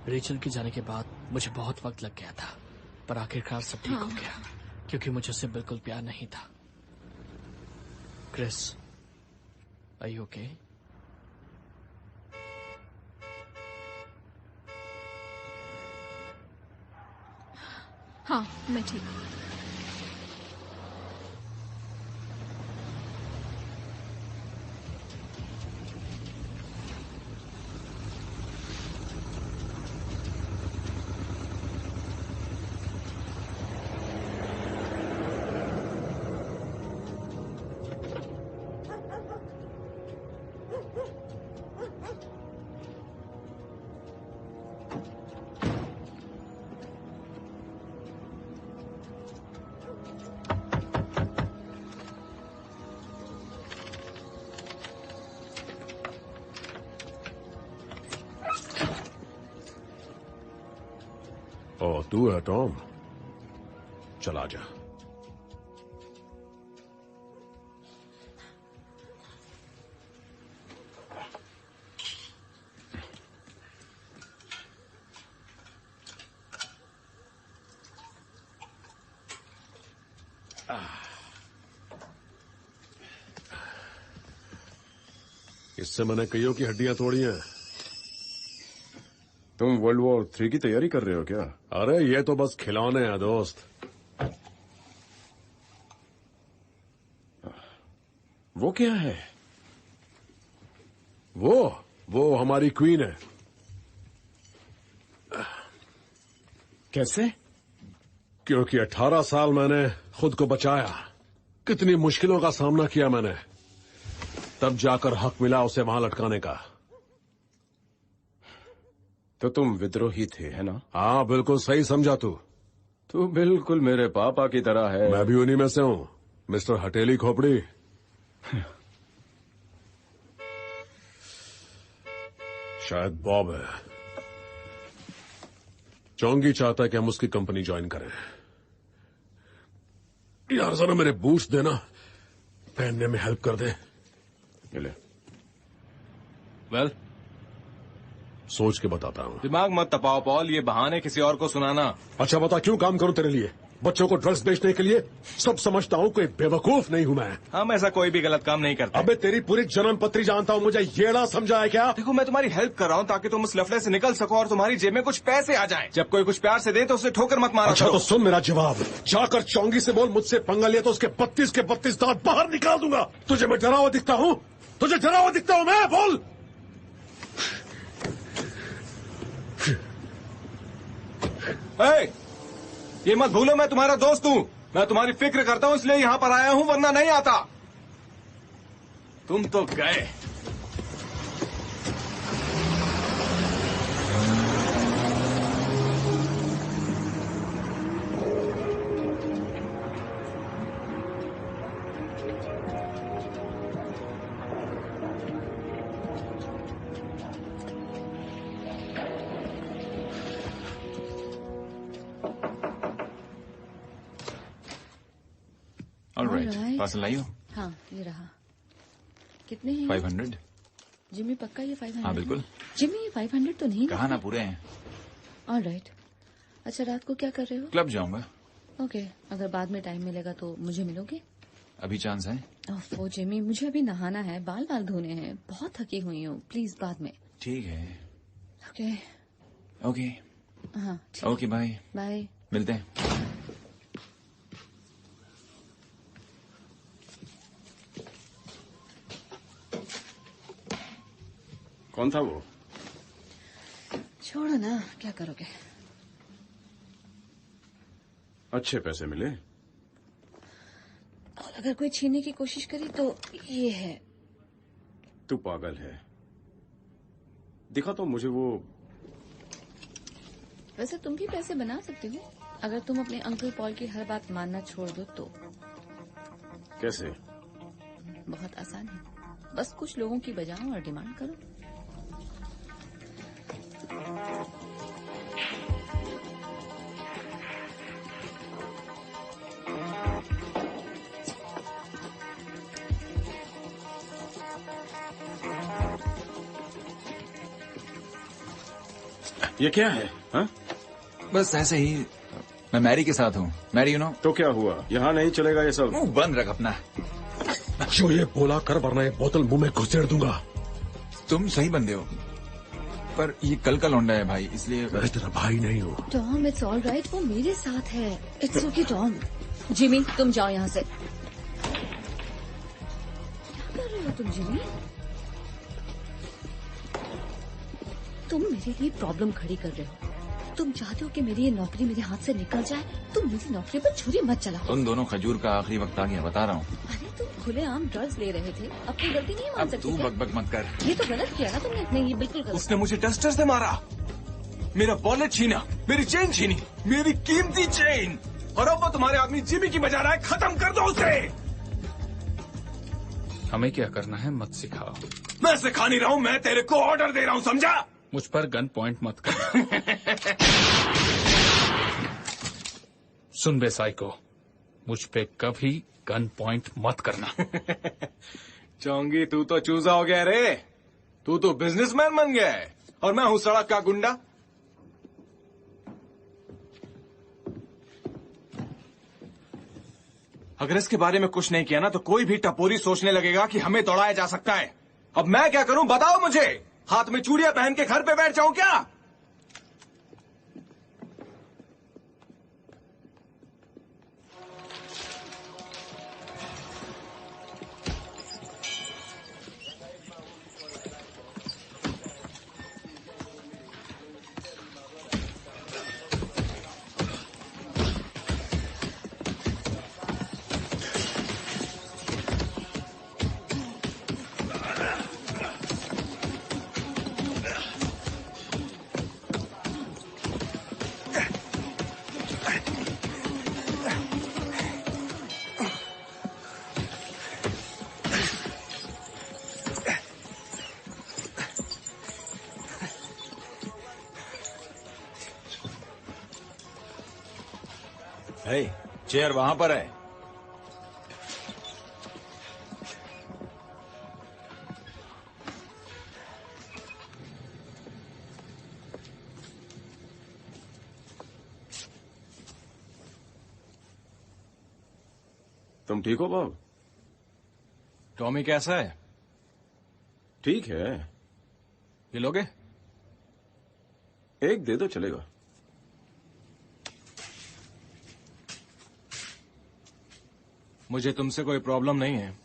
रेचल के जाने के बाद मुझे बहुत वक्त लग गया था, पर आखिरकार सब ठीक हो गया, क्योंकि मुझे उससे बिल्कुल प्यार नहीं था। Chris, are you okay? हाँ, मैं ठीक हूँ। ओ, तू है टॉम? चला जा। इससे मैंने कईयों की हड्डियां तोड़ी हैं। तुम वर्ल्ड वॉर 3 की तैयारी कर रहे हो क्या? अरे ये तो बस खिलौने हैं दोस्त। वो क्या है? वो हमारी क्वीन है। कैसे? क्योंकि 18 साल मैंने खुद को बचाया। कितनी मुश्किलों का सामना किया मैंने, तब जाकर हक मिला उसे वहां लटकाने का। तो तुम विद्रोही थे, है ना? हाँ, बिल्कुल सही समझा तू बिल्कुल मेरे पापा की तरह है। मैं भी उन्हीं में से हूँ, मिस्टर हटेली खोपड़ी। शायद बॉब है। चौंगी चाहता है कि हम उसकी कंपनी ज्वाइन करें। यार जरा मेरे बूट्स देना, पहनने में हेल्प कर दे। वेल, सोच के बताता हूँ। दिमाग मत तपाओ पॉल, ये बहाने किसी और को सुनाना। अच्छा बता, क्यों काम करूं तेरे लिए? बच्चों को ड्रग्स बेचने के लिए? सब समझता हूँ, कोई बेवकूफ नहीं हूँ मैं। हम ऐसा कोई भी गलत काम नहीं करते। अबे तेरी पूरी जन्म पत्री जानता हूँ, मुझे येड़ा समझा है क्या? देखो मैं तुम्हारी हेल्प कर रहा हूँ ताकि तुम उस लफड़े से निकल सको और तुम्हारी जेब में कुछ पैसे आ जाएं। जब कोई कुछ प्यार से दे तो उसे ठोकर मत मारा। अच्छा तो सुन मेरा जवाब, जाकर चौंगी से बोल मुझसे पंगा लिया तो उसके 32 के 32 दांत बाहर निकाल दूंगा। तुझे मैं डरा हुआ दिखता हूँ? तुझे डरा हुआ दिखता हूँ मैं? बोल। ये मत भूलो मैं तुम्हारा दोस्त हूँ। मैं तुम्हारी फिक्र करता हूँ इसलिए यहाँ पर आया हूँ, वरना नहीं आता। तुम तो गए। पार्सल लाई हो? हाँ ये रहा। कितने हैं? 500। जिमी पक्का ये 500? हाँ बिल्कुल। जिमी ये 500 तो नहीं? कहा ना पूरे हैं। ऑलराइट। अच्छा रात को क्या कर रहे हो? क्लब जाऊंगा। ओके, अगर बाद में टाइम मिलेगा तो मुझे मिलोगे? अभी चांस है? ओह जिमी, मुझे अभी नहाना है, बाल धोने हैं, बहुत थकी हुई हूँ, प्लीज बाद में। ठीक है। Okay okay. हाँ ओके बाय बाय, मिलते हैं। कौन था वो? छोड़ो ना, क्या करोगे। अच्छे पैसे मिले? और अगर कोई छीनने की कोशिश करी तो ये है। तू पागल है। दिखा तो मुझे वो। वैसे तुम भी पैसे बना सकते हो अगर तुम अपने अंकल पॉल की हर बात मानना छोड़ दो तो। कैसे? बहुत आसान है, बस कुछ लोगों की बजाओ और डिमांड करो। ये क्या है? हाँ? बस ऐसे ही। मैं मैरी के साथ हूँ। Marry you know. तो क्या हुआ? यहाँ नहीं चलेगा ये सब। मुंह बंद रख अपना। जो ये बोला कर, वरना एक बोतल मुंह में घुसेड़ दूंगा। तुम सही बंदे हो, पर ये कल का लौंडा है भाई, इसलिए। मैं तेरा भाई नहीं हूँ। टॉम इट्स ऑल राइट, वो मेरे साथ है। It's okay Tom. जिमी तुम जाओ यहाँ से। क्या कर रहे हो तुम जिमी? तुम मेरे लिए प्रॉब्लम खड़ी कर रहे हो। तुम चाहते हो कि मेरी ये नौकरी मेरे हाथ से निकल जाए। तुम मेरी नौकरी पर छुरी मत चलाओ। तुम दोनों खजूर का आखिरी वक्त आ गया, बता रहा हूँ। अरे तुम खुलेआम ड्रग्स ले रहे थे, अपनी गलती नहीं मान सकते? तू बकबक मत कर। ये तो गलत किया ना तुमने। नहीं, ये बिल्कुल गलत। उसने मुझे डस्टर से मारा, मेरा वॉलेट छीना, मेरी चेन छीनी, मेरी कीमती चेन, और अब वो तुम्हारे आदमी जिमी की बजा रहा है। खत्म कर दो उसे। हमें क्या करना है मत सिखाओ। मैं सिखा नहीं रहा हूँ, मैं तेरे को ऑर्डर दे रहा हूँ, समझा? मुझ पर गन पॉइंट मत कर। सुन बे साइको, मुझ पे कभी गन पॉइंट मत करना। चौंगी तू तो चूजा हो गया रे। तू तो बिजनेसमैन बन गया है और मैं हूँ सड़क का गुंडा। अगर इसके बारे में कुछ नहीं किया ना तो कोई भी टपोरी सोचने लगेगा कि हमें दौड़ाया जा सकता है। अब मैं क्या करूं बताओ मुझे? हाथ में चूड़ियां पहन के घर पे बैठ जाऊं क्या? है, चेयर वहां पर है। तुम ठीक हो बॉब? टॉमी कैसा है? ठीक है। ये लोगे? एक दे दो चलेगा। मुझे तुमसे कोई प्रॉब्लम नहीं है।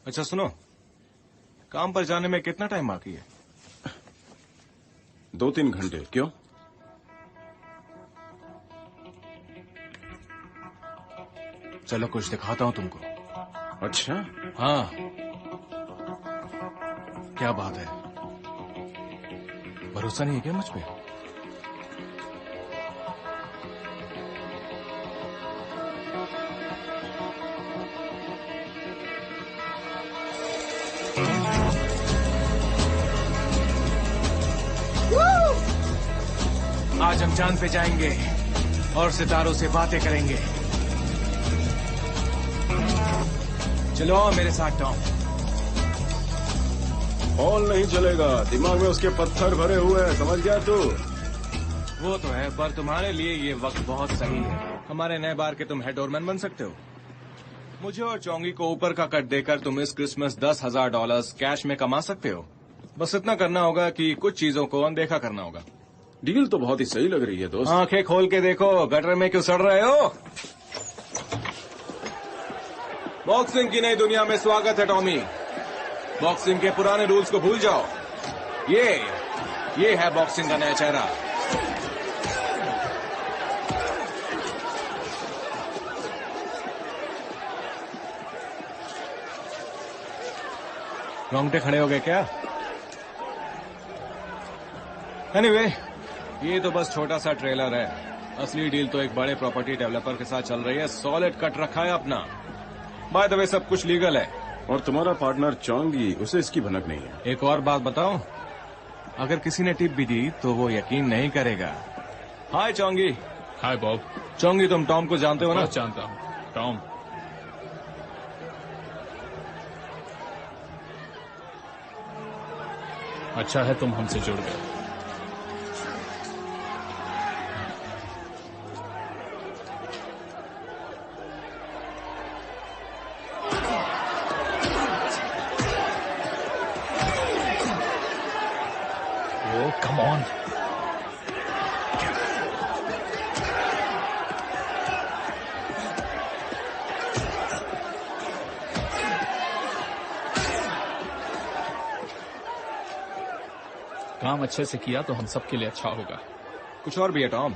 अच्छा सुनो, काम पर जाने में कितना टाइम बाकी है? 2-3 घंटे। क्यों? चलो कुछ दिखाता हूं तुमको। अच्छा? हाँ। क्या बात है, भरोसा नहीं है क्या मुझ पे? आज हम चांद पे जाएंगे और सितारों से बातें करेंगे। चलो मेरे साथ टॉम। पॉल नहीं चलेगा, दिमाग में उसके पत्थर भरे हुए हैं, समझ गया तू? वो तो है, पर तुम्हारे लिए ये वक्त बहुत सही है। हमारे नए बार के तुम हेड डोरमैन बन सकते हो। मुझे और चौंगी को ऊपर का कट देकर तुम इस क्रिसमस $10,000 कैश में कमा सकते हो। बस इतना करना होगा कि कुछ चीजों को अनदेखा करना होगा। डील तो बहुत ही सही लग रही है दोस्त। आंखें खोल के देखो, गटर में क्यों सड़ रहे हो? बॉक्सिंग की नई दुनिया में स्वागत है टॉमी। बॉक्सिंग के पुराने रूल्स को भूल जाओ। ये है बॉक्सिंग का नया चेहरा। रोंगटे खड़े हो गए क्या? एनीवे, ये तो बस छोटा सा ट्रेलर है। असली डील तो एक बड़े प्रॉपर्टी डेवलपर के साथ चल रही है। सॉलिड कट रखा है अपना। बाय द वे सब कुछ लीगल है। और तुम्हारा पार्टनर चौंगी, उसे इसकी भनक नहीं है। एक और बात बताऊं, अगर किसी ने टिप भी दी तो वो यकीन नहीं करेगा। हाय चौंगी। हाय बॉब। चौंगी, तुम टॉम को जानते हो ना? बहुत जानता हूँ। टॉम अच्छा है तुम हमसे जुड़ गए। Come on. काम अच्छे से किया तो हम सबके लिए अच्छा होगा। कुछ और भी है टॉम।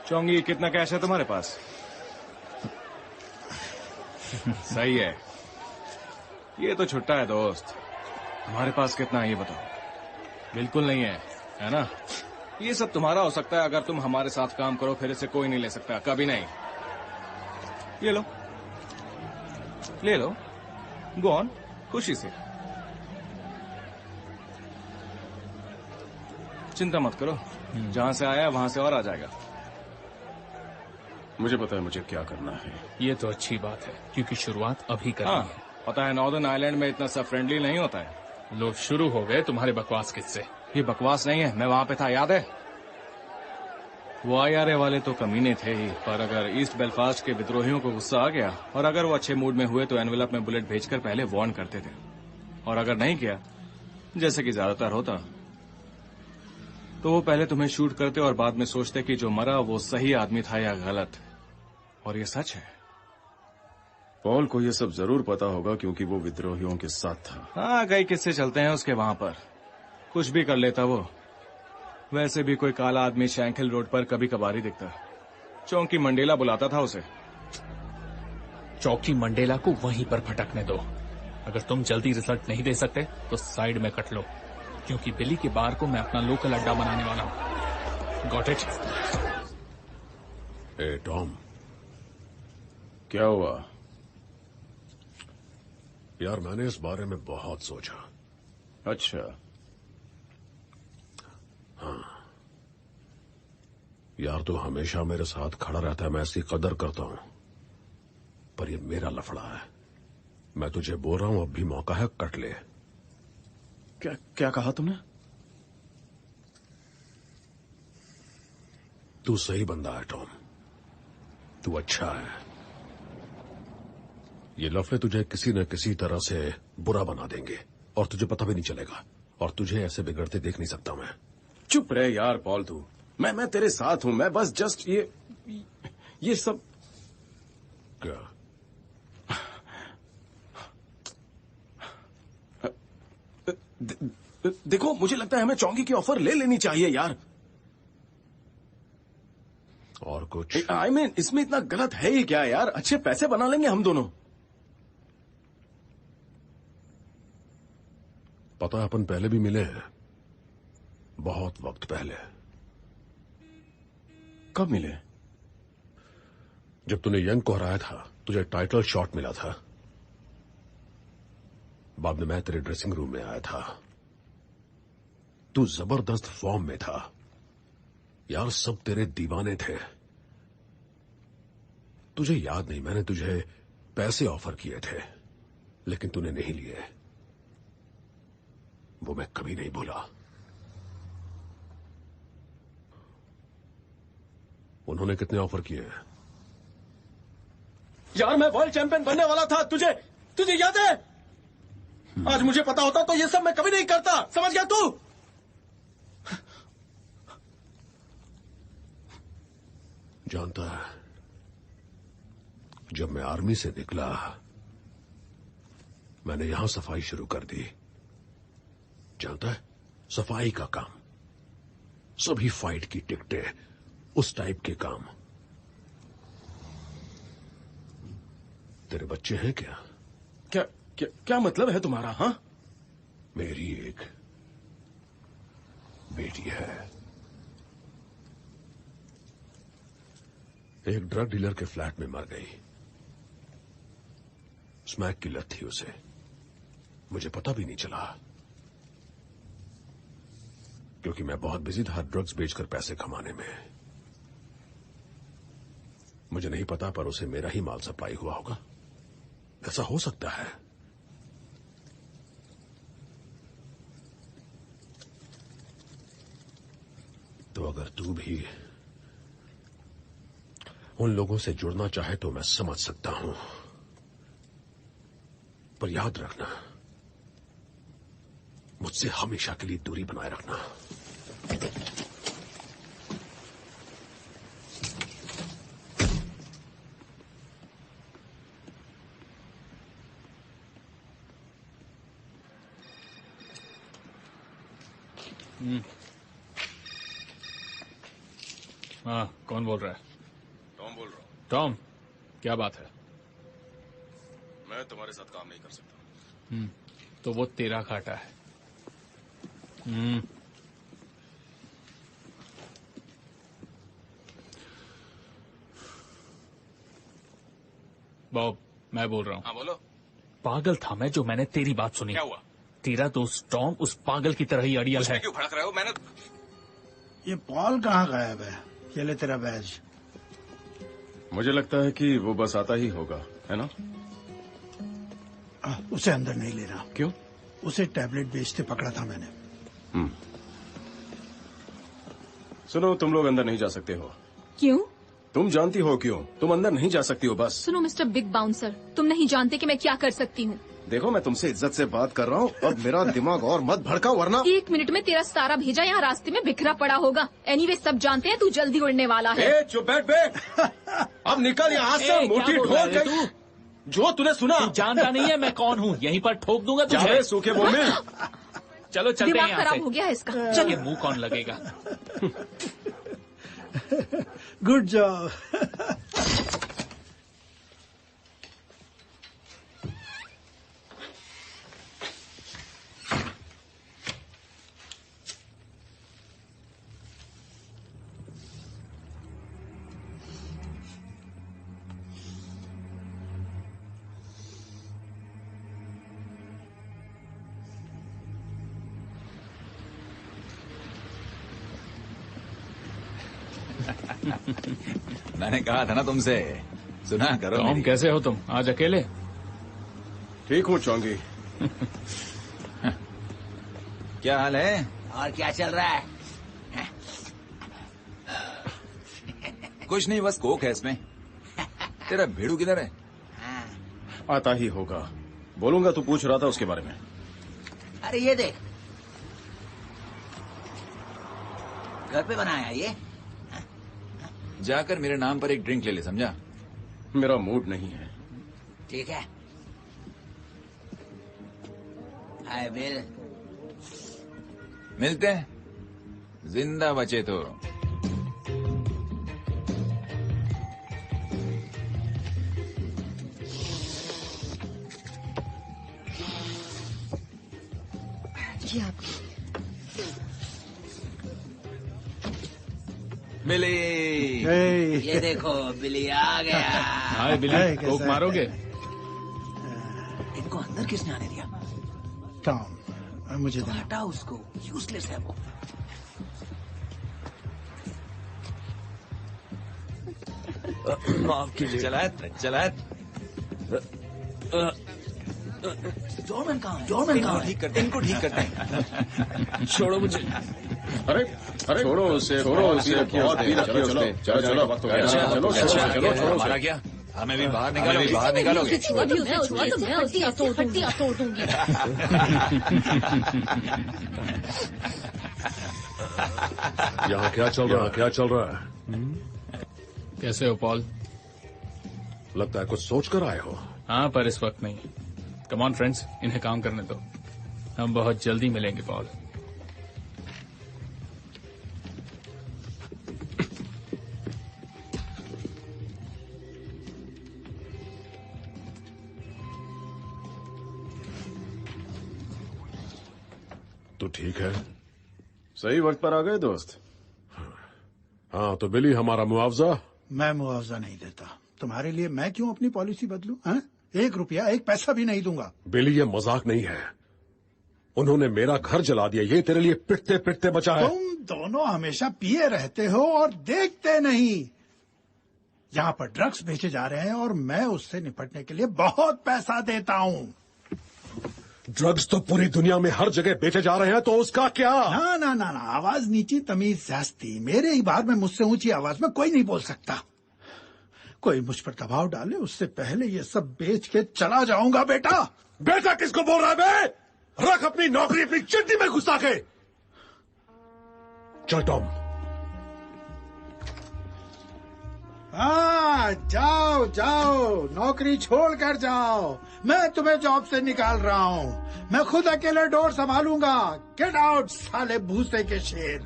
चौंगी, कितना कैश है तुम्हारे पास? सही है, ये तो छुट्टा है दोस्त। तुम्हारे पास कितना है ये बताओ। बिल्कुल नहीं है ना? ये सब तुम्हारा हो सकता है अगर तुम हमारे साथ काम करो, फिर इसे कोई नहीं ले सकता, कभी नहीं। ये लो, ले लो, गो ऑन, खुशी से। चिंता मत करो, जहां से आया वहां से और आ जाएगा। मुझे पता है मुझे क्या करना है। ये तो अच्छी बात है, क्योंकि शुरुआत अभी करनी है। पता है नॉर्दर्न आइलैंड में इतना सब फ्रेंडली नहीं होता है। लोग शुरू हो गए तुम्हारे बकवास किस्से। ये बकवास नहीं है, मैं वहां पे था, याद है? वो IRA वाले तो कमीने थे ही, पर अगर ईस्ट बेलफास्ट के विद्रोहियों को गुस्सा आ गया और अगर वो अच्छे मूड में हुए तो एनवेलप में बुलेट भेजकर पहले वार्न करते थे, और अगर नहीं किया, जैसे कि ज्यादातर होता, तो वो पहले तुम्हें शूट करते और बाद में सोचते कि जो मरा वो सही आदमी था या गलत। और ये सच है। पॉल को ये सब जरूर पता होगा क्योंकि वो विद्रोहियों के साथ था। हाँ, कई किस्से चलते हैं उसके वहां पर। कुछ भी कर लेता वो। वैसे भी कोई काला आदमी शैंकिल रोड पर कभी कभार ही दिखता। चौकी मंडेला बुलाता था उसे। चौकी मंडेला को वहीं पर भटकने दो। अगर तुम जल्दी रिजल्ट नहीं दे सकते तो साइड में कट लो, क्योंकि बिली के बार को मैं अपना लोकल अड्डा बनाने वाला हूं। Got it? ए टॉम, क्या हुआ? यार मैंने इस बारे में बहुत सोचा। अच्छा। हाँ, यार तू हमेशा मेरे साथ खड़ा रहता है, मैं इसकी कदर करता हूं, पर ये मेरा लफड़ा है। मैं तुझे बोल रहा हूं, अब भी मौका है, कट ले। क्या क्या कहा तुमने? तू सही बंदा है टॉम, तू अच्छा है। ये लफड़े तुझे किसी न किसी तरह से बुरा बना देंगे और तुझे पता भी नहीं चलेगा, और तुझे ऐसे बिगड़ते देख नहीं सकता मैं। चुप रहे यार पॉल, तू मैं तेरे साथ हूं। मैं बस जस्ट ये सब क्या? देखो, मुझे लगता है हमें चौंकी की ऑफर ले लेनी चाहिए यार। और कुछ? आई मीन इसमें इतना गलत है ही क्या यार? अच्छे पैसे बना लेंगे हम दोनों। पता है अपन पहले भी मिले हैं, बहुत वक्त पहले। कब मिले? जब तूने यंग को हराया था, तुझे टाइटल शॉट मिला था। बाद में मैं तेरे ड्रेसिंग रूम में आया था, तू जबरदस्त फॉर्म में था यार, सब तेरे दीवाने थे। तुझे याद नहीं, मैंने तुझे पैसे ऑफर किए थे, लेकिन तूने नहीं लिए। वो मैं कभी नहीं भूला। उन्होंने कितने ऑफर किए हैं? यार मैं वर्ल्ड चैंपियन बनने वाला था, तुझे याद है? आज मुझे पता होता तो ये सब मैं कभी नहीं करता, समझ गया तू? जानता है, जब मैं आर्मी से निकला, मैंने यहां सफाई शुरू कर दी। जानता है, सफाई का काम, सभी फाइट की टिकटें, उस टाइप के काम। तेरे बच्चे हैं क्या? क्या मतलब है तुम्हारा? हाँ, मेरी एक बेटी है, एक ड्रग डीलर के फ्लैट में मर गई। स्मैक की लत थी उसे, मुझे पता भी नहीं चला, क्योंकि मैं बहुत बिजी था ड्रग्स बेचकर पैसे कमाने में। मुझे नहीं पता, पर उसे मेरा ही माल सप्लाई हुआ होगा। ऐसा हो सकता है। तो अगर तू भी उन लोगों से जुड़ना चाहे तो मैं समझ सकता हूं, पर याद रखना, मुझसे हमेशा के लिए दूरी बनाए रखना। हाँ, कौन बोल रहा है? टॉम बोल रहा हूं। टॉम, क्या बात है? मैं तुम्हारे साथ काम नहीं कर सकता। तो वो तेरा घाटा है। बॉब, मैं बोल रहा हूँ। हाँ बोलो। पागल था मैं जो मैंने तेरी बात सुनी। क्या हुआ? तेरा दोस्त टॉम उस पागल की तरह ही अड़ियल है। क्यों भड़क रहे हो? मैंने ये पॉल कहाँ गायब है? ये ले तेरा बैज। मुझे लगता है कि वो बस आता ही होगा, है ना? उसे अंदर नहीं लेना। क्यों? उसे टैबलेट बेचते पकड़ा था मैंने। सुनो, तुम लोग अंदर नहीं जा सकते हो। क्यों? तुम जानती हो क्यों। तुम अंदर नहीं जा सकती हो बस। सुनो मिस्टर बिग बाउंसर, तुम नहीं जानते कि मैं क्या कर सकती हूँ। देखो, मैं तुमसे इज्जत से बात कर रहा हूँ, अब मेरा दिमाग और मत भड़काओ वरना। 1 मिनट में तेरा सारा भेजा यहाँ रास्ते में बिखरा पड़ा होगा। एनीवे सब जानते हैं तू जल्दी उड़ने वाला है। चुप बैठ बे। अब निकल यहाँ से, मोटी ढोल गई। जो तूने सुना। तू जानता नहीं है मैं कौन हूँ, यहीं पर ठोक दूंगा तुझे। सूखे बोल में। चलो चलते हैं दिमाग यहाँ खराब से। हो गया है इसका। ये मुंह कौन लगेगा? Good job. मैंने कहा था ना तुमसे, सुना करो। टॉम कैसे हो तुम आज अकेले? ठीक हूँ चौंगी। क्या हाल है? और क्या चल रहा है? कुछ नहीं, बस कोक है इसमें। तेरा भेड़ू किधर है? आता ही होगा, बोलूंगा। तू पूछ रहा था उसके बारे में। अरे ये देख, घर पे बनाया ये। जाकर मेरे नाम पर एक ड्रिंक ले ले, समझा? मेरा मूड नहीं है। ठीक है। हाय बिल। मिलते हैं, जिंदा बचे तो। ये आपकी। बिली। ये देखो बिली आ गया। हाय बिली, कोक मारोगे? इनको अंदर किसने आने दिया? टॉम, मुझे तो हटाओ उसको, यूजलेस है वो। माफ कीजिए। चला जॉर्डन कहाँ? जॉर्डन कहाँ? इनको ठीक करते हैं। छोड़ो मुझे। अरे अरे छोड़ो उसे, बहुत पी रखी है उसने। चलो चलो चलो चलो, वक्त हो गया। चलो चलो चलो। हमारा क्या? हमें भी बाहर निकालोगे? बाहर निकालोगे? हड्डियां तोड़ दूंगी। यहाँ क्या चल रहा है? कैसे हो पॉल? लगता है कुछ सोच कर आए हो। हाँ, पर इस वक्त नहीं। कम ऑन फ्रेंड्स, इन्हें काम करने दो। हम बहुत जल्दी मिलेंगे पॉल। तो ठीक है, सही वक्त पर आ गए दोस्त। हाँ तो बिली, हमारा मुआवजा? मैं मुआवजा नहीं देता। तुम्हारे लिए मैं क्यों अपनी पॉलिसी बदलूं? हैं? 1 रुपया 1 पैसा भी नहीं दूंगा। बिली, ये मजाक नहीं है। उन्होंने मेरा घर जला दिया, ये तेरे लिए पिटते पिटते बचा है। तुम दोनों हमेशा पिए रहते हो और देखते नहीं। यहाँ पर ड्रग्स बेचे जा रहे हैं और मैं उससे निपटने के लिए बहुत पैसा देता हूँ। ड्रग्स तो पूरी दुनिया में हर जगह बेचे जा रहे हैं, तो उसका क्या? ना ना ना ना, आवाज नीची, तमीज जास्ती। मेरे ही बार में मुझसे ऊंची आवाज में कोई नहीं बोल सकता। कोई मुझ पर दबाव डाले उससे पहले ये सब बेच के चला जाऊंगा। बेटा बेटा किसको बोल रहा है बे? रख अपनी नौकरी अपनी चिट्ठी में घुसा के। चल टॉम। हाँ, जाओ जाओ, नौकरी छोड़कर जाओ। मैं तुम्हें जॉब से निकाल रहा हूँ। मैं खुद अकेले डोर संभालूंगा। गेट आउट साले भूसे के शेर।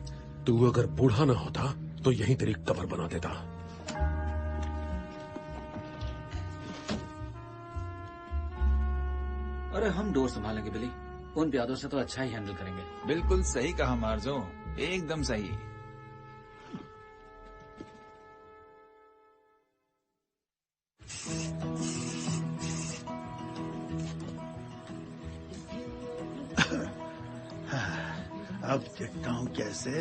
तू अगर बूढ़ा ना होता तो यहीं तेरी कब्र बना देता। अरे हम डोर संभालेंगे बिली, उन प्यादों से तो अच्छा ही हैंडल करेंगे। बिल्कुल सही कहा मार्जो, एकदम सही। अब देखता हूँ कैसे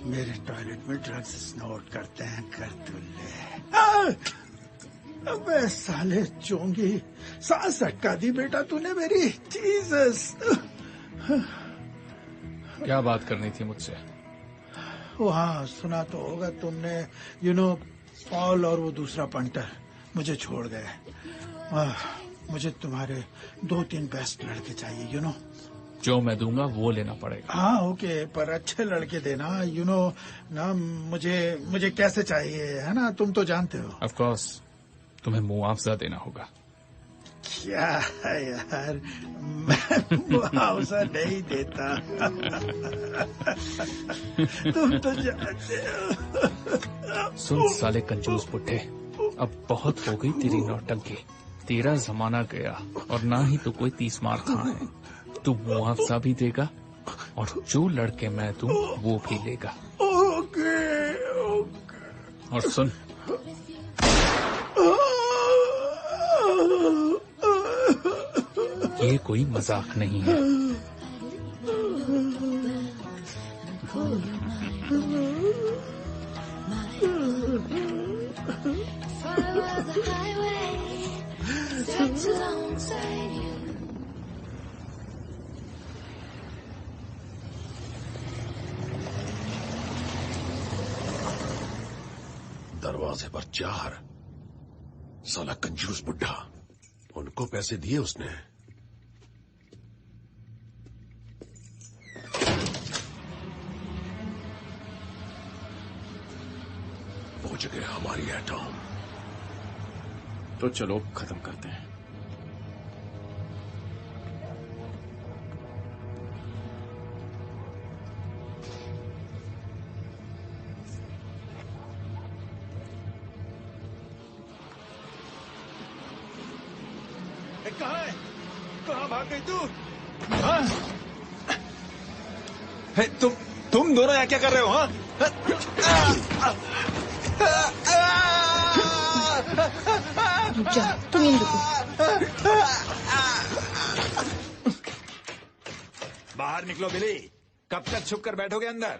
मेरे टॉयलेट में ड्रग्स स्नोट करते हैं करतुल्ले। अबे साले चोंगी, सांस अटका दी बेटा तूने मेरी। जीसस। क्या बात करनी थी मुझसे? वहाँ सुना तो होगा तुमने, पॉल और वो दूसरा पंटर मुझे छोड़ गए। मुझे तुम्हारे 2-3 बेस्ट लड़के चाहिए। जो मैं दूंगा वो लेना पड़ेगा। हाँ ओके, पर अच्छे लड़के देना। ना मुझे कैसे चाहिए, है ना? तुम तो जानते हो। ऑफ कोर्स, तुम्हें मुआवजा देना होगा। क्या यार, मैं मुआवजा नहीं देता। तुम तो जानते हो। सुन साले कंजूस पुट्ठे, अब बहुत हो गई तेरी नौटंकी। तेरा जमाना गया और ना ही तो कोई 30 मार खा है। तू मुआवजा भी देगा और जो लड़के मैं दूं वो भी लेगा। ओके। और सुन, ये कोई मजाक नहीं है। alongside you. दरवाजे पर 4 साला कंजूस बुड्ढा, उनको पैसे दिए उसने। वो जगह हमारी है टॉम। तो चलो खत्म करते हैं। कहाँ है? कहाँ भाग गई तू? हाँ? है, तुम दोनों यहाँ क्या कर रहे हो? हाँ? रुक जा, तुम यहीं रुको। बाहर निकलो बिली, कब तक छुप कर बैठोगे अंदर?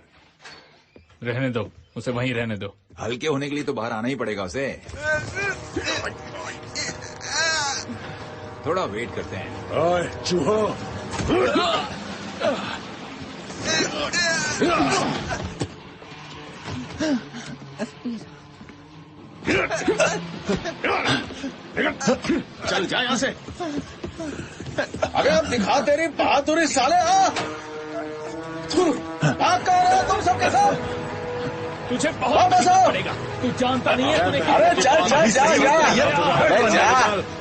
रहने दो, उसे वहीं रहने दो। हल्के होने के लिए तो बाहर आना ही पड़ेगा उसे। थोड़ा वेट करते हैं। ओए चूहो, चल जा यहाँ से। अबे अब दिखा तेरी बहादुरी साले। भाग कर रहे हो तुम सबके साथ? तुझे बहुत महंगा पड़ेगा। तू जानता नहीं है तूने। अरे चल चल चल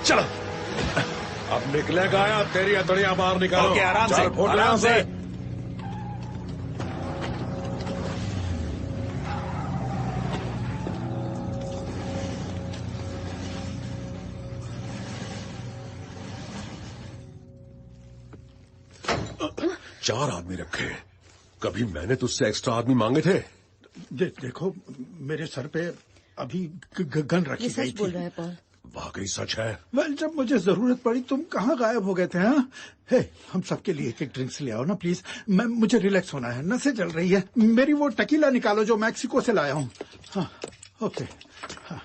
चल। अब निकलेगा या तेरी हथौड़ियां बाहर निकालो। आराम से, फुट आराम से। चार आदमी रखे, कभी मैंने तुझसे एक्स्ट्रा आदमी मांगे थे? देखो मेरे सर पे अभी गन रखी गई थी। बोल रहा है पॉल। वाकई सच है। वेल जब मुझे जरूरत पड़ी तुम कहाँ गायब हो गए थे? हाँ, हे हम सबके लिए एक ड्रिंक्स ले आओ ना प्लीज। मुझे रिलैक्स होना है, नसें चल रही है। मेरी वो टकीला निकालो जो मैक्सिको से लाया हूँ। हाँ ओके। हाँ,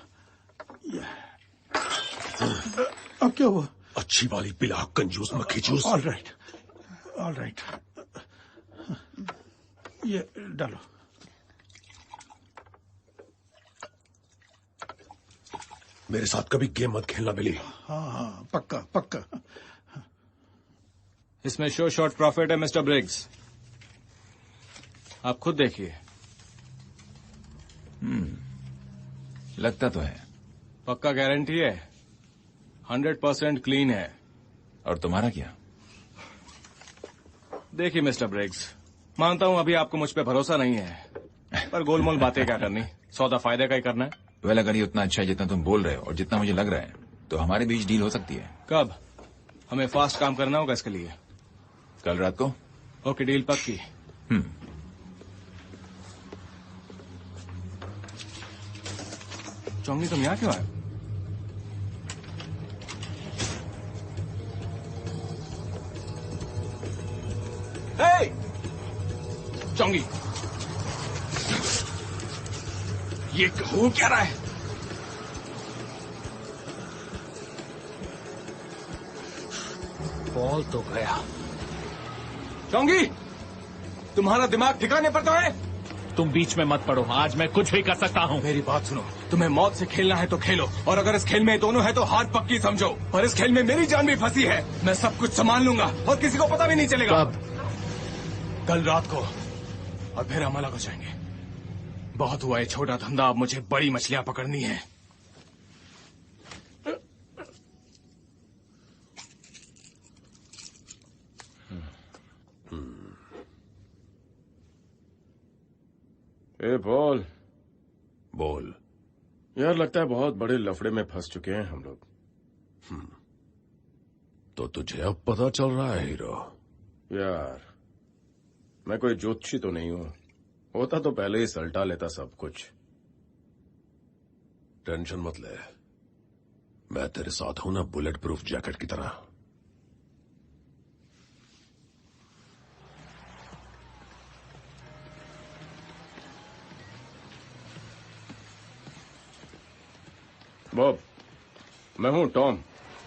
अब क्या हुआ? अच्छी वाली पिला कंजूस मक्खी juice. All right all right, ये डालो। मेरे साथ कभी गेम मत खेलना बिली। हाँ हाँ पक्का पक्का। इसमें शो शॉर्ट प्रॉफिट है मिस्टर ब्रिग्स, आप खुद देखिए। लगता तो है। पक्का गारंटी है, 100% क्लीन है। और तुम्हारा क्या? देखिए मिस्टर ब्रिग्स, मानता हूं अभी आपको मुझ पे भरोसा नहीं है, पर गोलमोल बातें क्या करनी, सौदा फायदे का ही करना है। वेल अगर ये उतना अच्छा है जितना तुम बोल रहे हो और जितना मुझे लग रहा है, तो हमारे बीच डील हो सकती है। कब? हमें फास्ट काम करना होगा इसके लिए। कल रात को। ओके, डील पक्की। चौंगी तुम यहाँ क्यों आए? Hey! चौंगी, ये हो क्या रहा है? पॉल तो गया। चौंगी, तुम्हारा दिमाग ठिकाने पर तो है? तुम बीच में मत पड़ो, आज मैं कुछ भी कर सकता हूँ। मेरी बात सुनो, तुम्हें मौत से खेलना है तो खेलो, और अगर इस खेल में दोनों है तो हार पक्की समझो। पर इस खेल में मेरी जान भी फंसी है, मैं सब कुछ संभाल लूंगा और किसी को पता भी नहीं चलेगा। कल रात को, और फिर हम अलग हो जाएंगे। बहुत हुआ ये छोटा धंधा, अब मुझे बड़ी मछलियां पकड़नी है। ए पॉल। बोल। यार लगता है बहुत बड़े लफड़े में फंस चुके हैं हम लोग। तो तुझे अब पता चल रहा है हीरो? यार मैं कोई ज्योतिषी तो नहीं हूं, होता तो पहले ही सल्टा लेता सब कुछ। टेंशन मत ले, मैं तेरे साथ हूं ना, बुलेट प्रूफ जैकेट की तरह। बॉब, मैं हूं टॉम।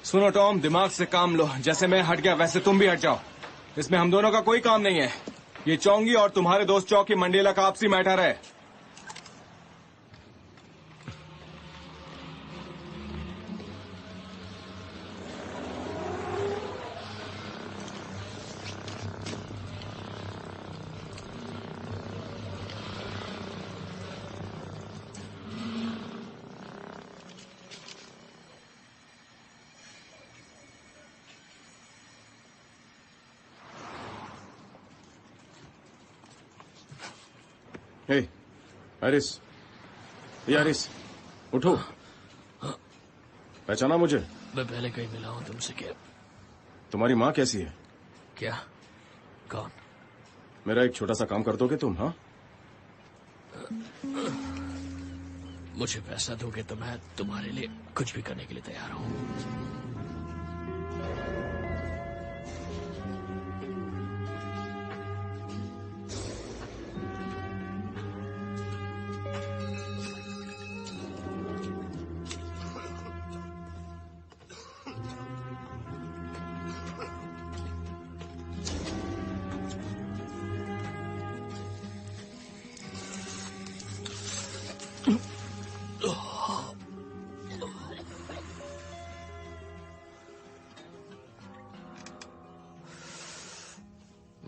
सुनो टॉम, दिमाग से काम लो। जैसे मैं हट गया वैसे तुम भी हट जाओ। इसमें हम दोनों का कोई काम नहीं है। ये चौंगी और तुम्हारे दोस्त चौकी मंडेला का आपसी मैटर है। हे आरिस, ये आरिस, उठो। पहचाना मुझे? मैं पहले कहीं मिला हूं तुमसे। क्या तुम्हारी माँ कैसी है? क्या? कौन? मेरा एक छोटा सा काम कर दोगे तुम? हाँ, मुझे पैसा दोगे तो मैं तुम्हारे लिए कुछ भी करने के लिए तैयार हूं।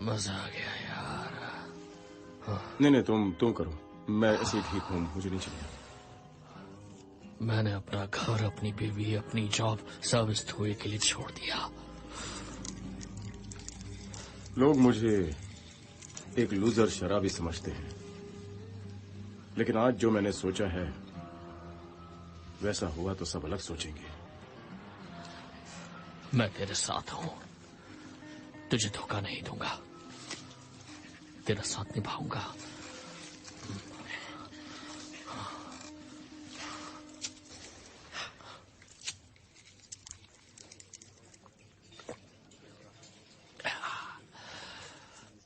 मजा आ गया यार। नहीं, तुम करो। मैं ऐसे ही ठीक हूं, मुझे नहीं चाहिए। मैंने अपना घर, अपनी बीवी, अपनी जॉब सब इस धुएं के लिए छोड़ दिया। लोग मुझे एक लूजर शराबी समझते हैं, लेकिन आज जो मैंने सोचा है वैसा हुआ तो सब अलग सोचेंगे। मैं तेरे साथ हूं, तुझे धोखा नहीं दूंगा, तेरा साथ निभाऊंगा।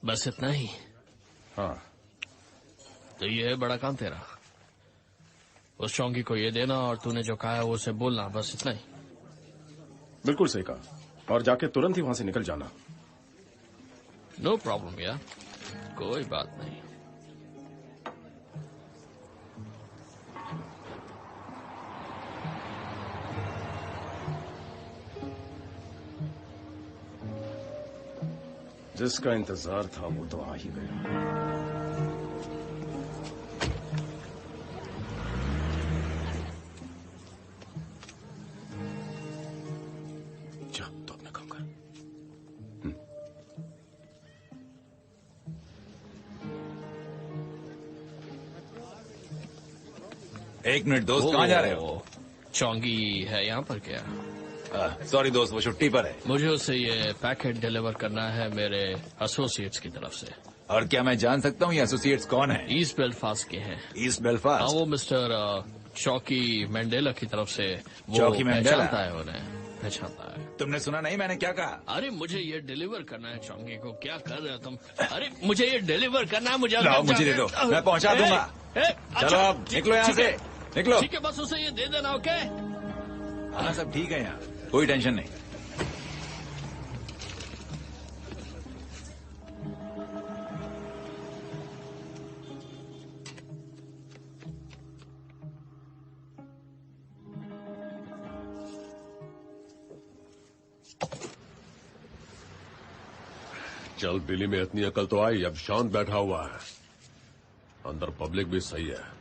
बस इतना ही? हाँ। तो ये है बड़ा काम तेरा। उस चौंगी को ये देना और तूने जो कहा है वो उसे बोलना, बस इतना ही? बिल्कुल सही कहा। और जाके तुरंत ही वहां से निकल जाना। नो प्रॉब्लम यार, कोई बात नहीं। जिसका इंतजार था वो तो आ ही गया। जा, तो अपना काम कर। एक मिनट दोस्त, कहाँ जा रहे हो? चौंगी है यहाँ पर क्या? सॉरी दोस्त, वो छुट्टी पर है। मुझे उसे ये पैकेट डिलीवर करना है मेरे एसोसिएट्स की तरफ से। और क्या मैं जान सकता हूँ ये एसोसिएट्स कौन है? ईस्ट बेलफास्ट के हैं। East Belfast? हाँ, वो मिस्टर चौकी मंडेला की तरफ से वो चौकी मंडेला पहचानता है, उन्हें पहचानता है। तुमने सुना नहीं मैंने क्या कहा? अरे मुझे ये डिलीवर करना है चौंगी को। क्या कर रहे हो तुम? अरे मुझे ये डिलीवर करना है, मुझे लाओ, मुझे दे दो, मैं पहुंचा दूंगा। चलो अब निकलो यहाँ से, निकलो। ठीक है, बस उसे ये दे देना। ओके? हाँ सब ठीक है यहाँ, कोई टेंशन नहीं। चल, बिली में इतनी अकल तो आई, अब शांत बैठा हुआ है। अंदर पब्लिक भी सही है।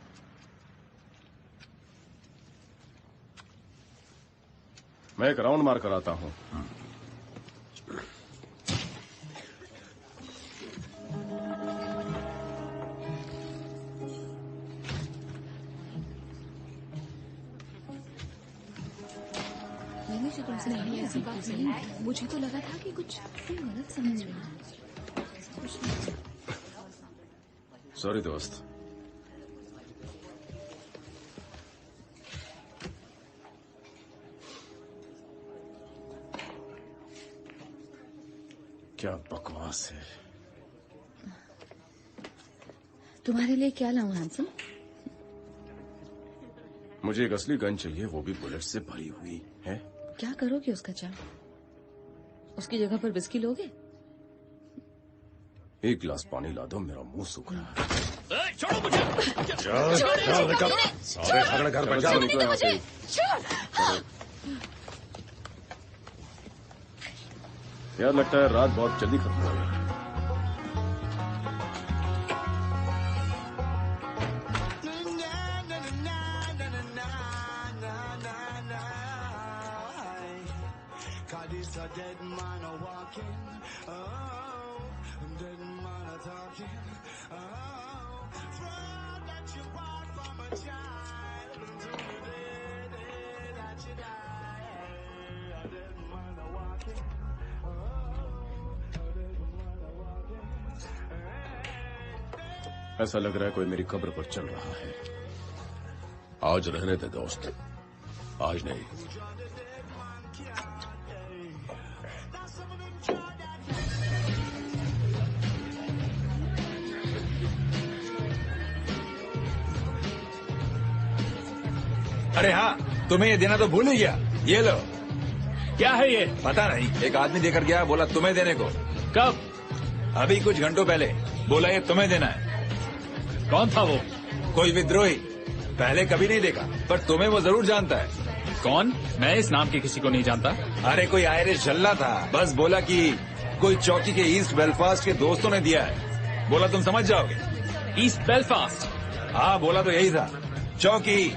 मैं एक राउंड मार कर आता हूं। मुझे तुमसे नहीं, ऐसी बात नहीं है। मुझे तो लगा था कि कुछ तुम गलत समझ रहे हो। सॉरी दोस्त। क्या बकवास है। तुम्हारे लिए क्या लाऊं हैंडसम? मुझे एक असली गन चाहिए, वो भी बुलेट से भरी हुई है। क्या करोगे उसका चाय? उसकी जगह पर बिस्की लोगे? एक गिलास पानी ला दो, मेरा मुंह सूख रहा है। छोड़ो मुझे। चल निकल, सारे झगड़े घर बैठ जाओ। निकलो यहाँ से। यार लगता है रात बहुत जल्दी खत्म हो गई। ऐसा लग रहा है कोई मेरी कब्र पर चल रहा है। आज रहने दे दोस्त, आज नहीं। अरे हाँ, तुम्हें ये देना तो भूल ही गया। ये लो। क्या है ये? पता नहीं, एक आदमी देकर गया, बोला तुम्हें देने को। कब? अभी कुछ घंटों पहले। बोला ये तुम्हें देना है। कौन था वो? कोई विद्रोही। पहले कभी नहीं देखा, पर तुम्हें वो जरूर जानता है। कौन? मैं इस नाम के किसी को नहीं जानता। अरे कोई आयरिश झल्ला था, बस बोला कि कोई चौकी के ईस्ट बेलफास्ट के दोस्तों ने दिया है। बोला तुम समझ जाओगे। East Belfast? हाँ, बोला तो यही था। चौकी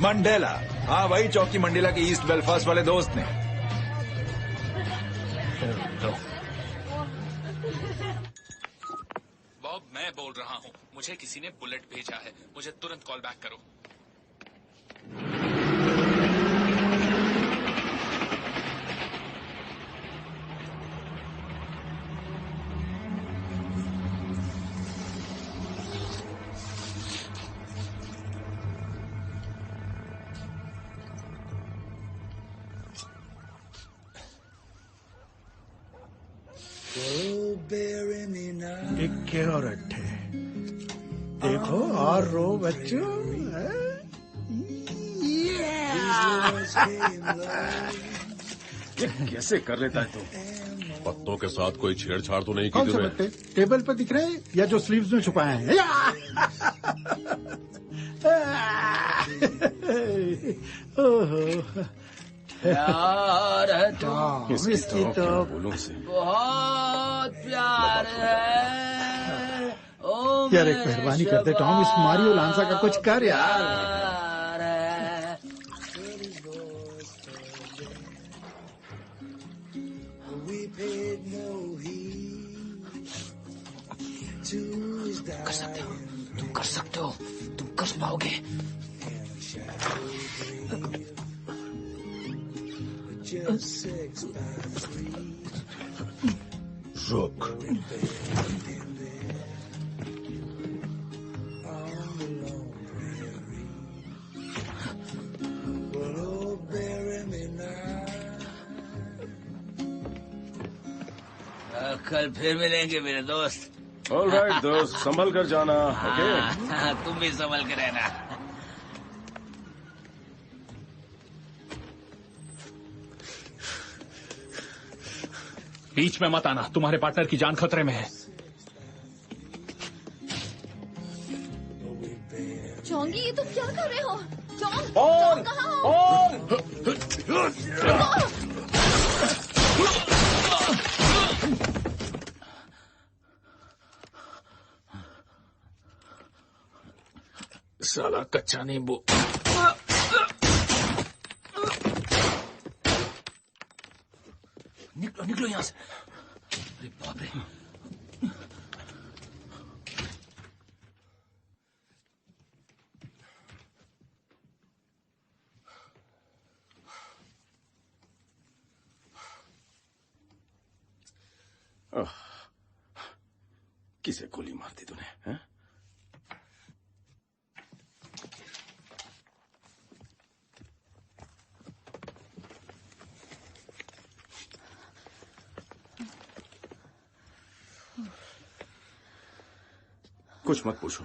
मंडेला। हाँ, वही चौकी मंडेला के ईस्ट बेलफास्ट वाले दोस्त ने। बॉब, मैं बोल रहा हूँ, मुझे किसी ने बुलेट भेजा है। मुझे तुरंत कॉल बैक करो। इक्के और अट्ठे। देखो और रो बच्चों। ये कैसे कर लेता है तू? पत्तों के साथ कोई छेड़छाड़ तो नहीं की कौन से तुमने? बट्टे? टेबल पर दिख रहे हैं या जो स्लीव्स में छुपाए हैं? ओहो, प्यार है तो इसकी तो बहुत प्यार है। ओ यार एक मेहरबानी कर दे टॉम, इस मारियो लांसा का कुछ कर यार। कर सकते हो, तुम कर सकते हो, तुम कर पाओगे। रुक। कल फिर मिलेंगे मेरे दोस्त। ऑलराइट दोस्त, संभल कर जाना। ओके? हाँ, तुम भी संभल कर रहना। बीच में मत आना, तुम्हारे पार्टनर की जान खतरे में है। चौंगी, ये तुम क्या कर रहे हो? चौंग, ऑन! कहाँ हो? साला कच्चा नींबू। निकलो निकलो यहाँ से। अरे बाप रे। किसे गोली मार दी तूने? हैं? कुछ मत पूछो।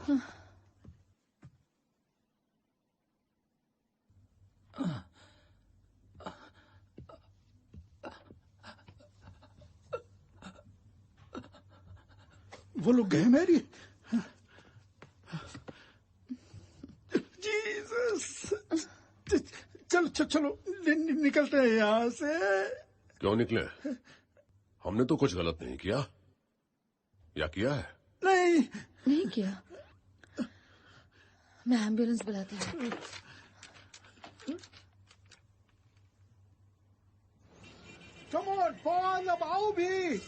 गए मेरी। जीसस, चलो चलो निकलते हैं यहाँ से। क्यों निकले? हमने तो कुछ गलत नहीं किया, या किया है? नहीं किया। मैं एम्बुलेंस बुलाती हूँ। Come on, पॉल, अब आओ भी।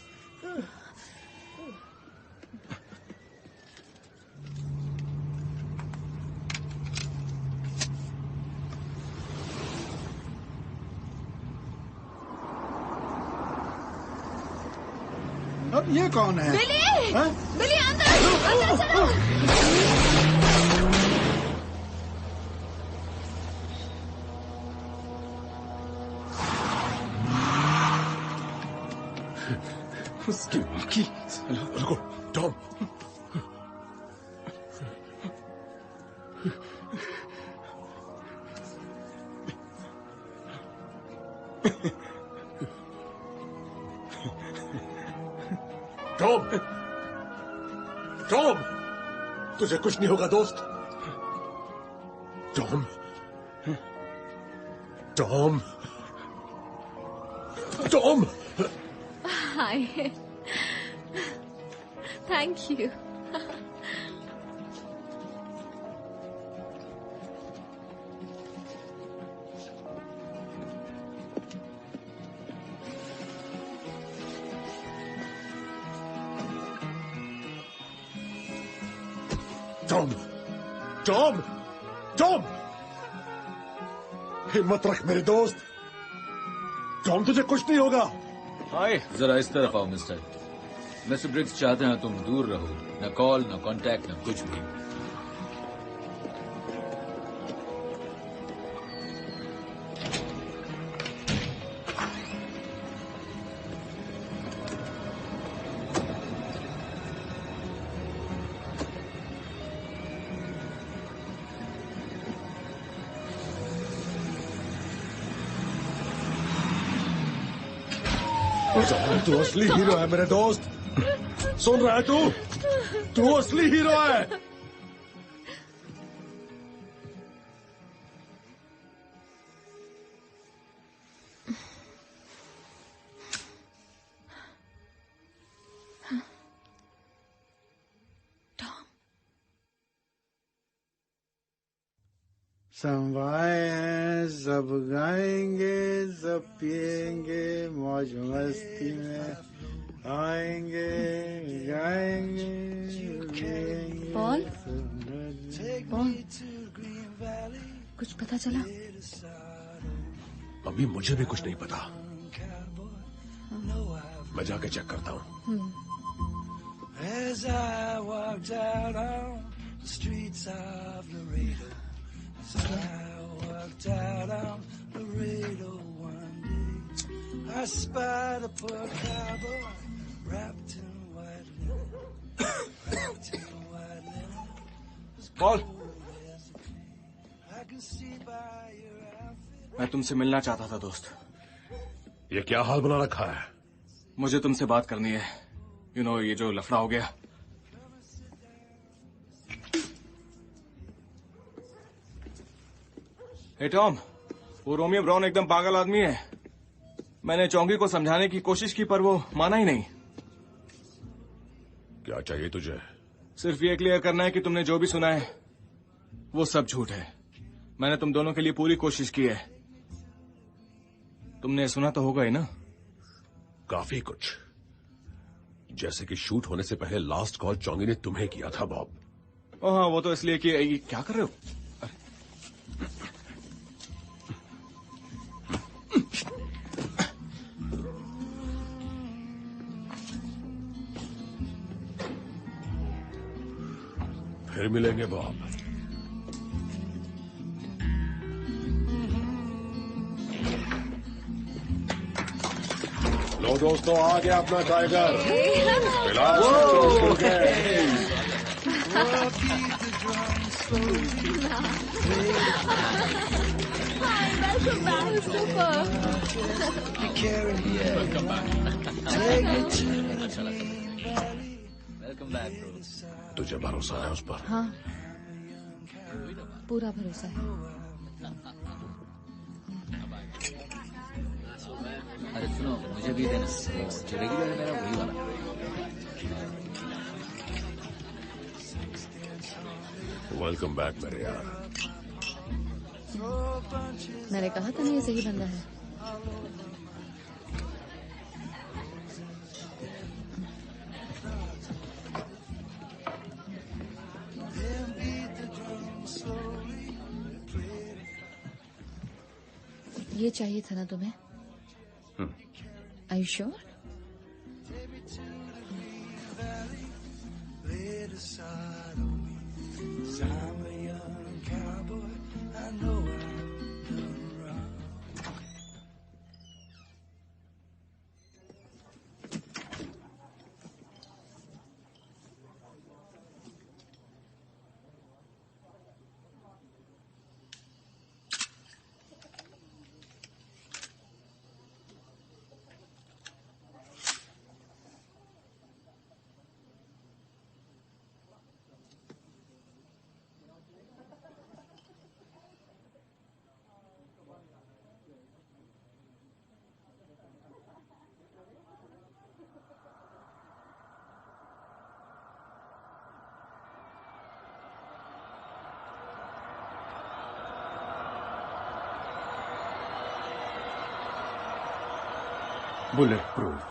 अब ये कौन है? बिली! बिली अंदर चलो। उसकी की रुको टॉम। टॉम, टॉम, तुझे कुछ नहीं होगा दोस्त। Tom, Tom, Tom. Hi, thank you. Tom, Tom, Tom, हिम्मत रख मेरे दोस्त। टॉम, तुझे कुछ नहीं होगा। हाय, जरा इस तरफ आओ मिस्टर। मिस्टर ब्रिग्स चाहते हैं तुम दूर रहो, न कॉल न कांटेक्ट न कुछ भी। तू असली हीरो है मेरे दोस्त, सुन रहा है तू असली हीरो है। सब आए हैं, सब गाएंगे, सब पिएंगे, मौज मस्ती में आएंगे, गाएंगे, पिएंगे। पॉल, पॉल, कुछ पता चला? अभी मुझे भी कुछ नहीं पता। मैं जाके चेक करता हूँ। As I walked out on the streets of Laredo, as I walked out on Laredo one day, I spied a poor cowboy wrapped in white linen, wrapped in white linen. Paul, I can see by your outfit. मैं तुमसे मिलना चाहता था दोस्त। ये क्या हाल बना रखा है? मुझे तुमसे बात करनी है। यू नो, ये जो लफड़ा हो गया। हे टॉम, वो रोमियो ब्राउन एकदम पागल आदमी है। मैंने चौंगी को समझाने की कोशिश की पर वो माना ही नहीं। क्या चाहिए तुझे? सिर्फ ये क्लियर करना है कि तुमने जो भी सुना है वो सब झूठ है। मैंने तुम दोनों के लिए पूरी कोशिश की है। तुमने सुना तो होगा ही ना? काफी कुछ, जैसे कि शूट होने से पहले लास्ट कॉल चौंगी ने तुम्हें किया था बॉब। ओ हाँ, वो तो इसलिए कि ये क्या कर रहे हो? फिर मिलेंगे बॉब। लो दोस्तों, आ गया अपना टाइगर। Welcome back bro. तुझे भरोसा है उस पर? हाँ, पूरा भरोसा है। अरे सुनो, मुझे भी देना। जो रेगुलर है मेरा वही वाला। वेलकम बैक मेरे यार। मैंने कहा था ना ये सही बंदा है। ये चाहिए था ना तुम्हें? Are you sure? Bullet proof.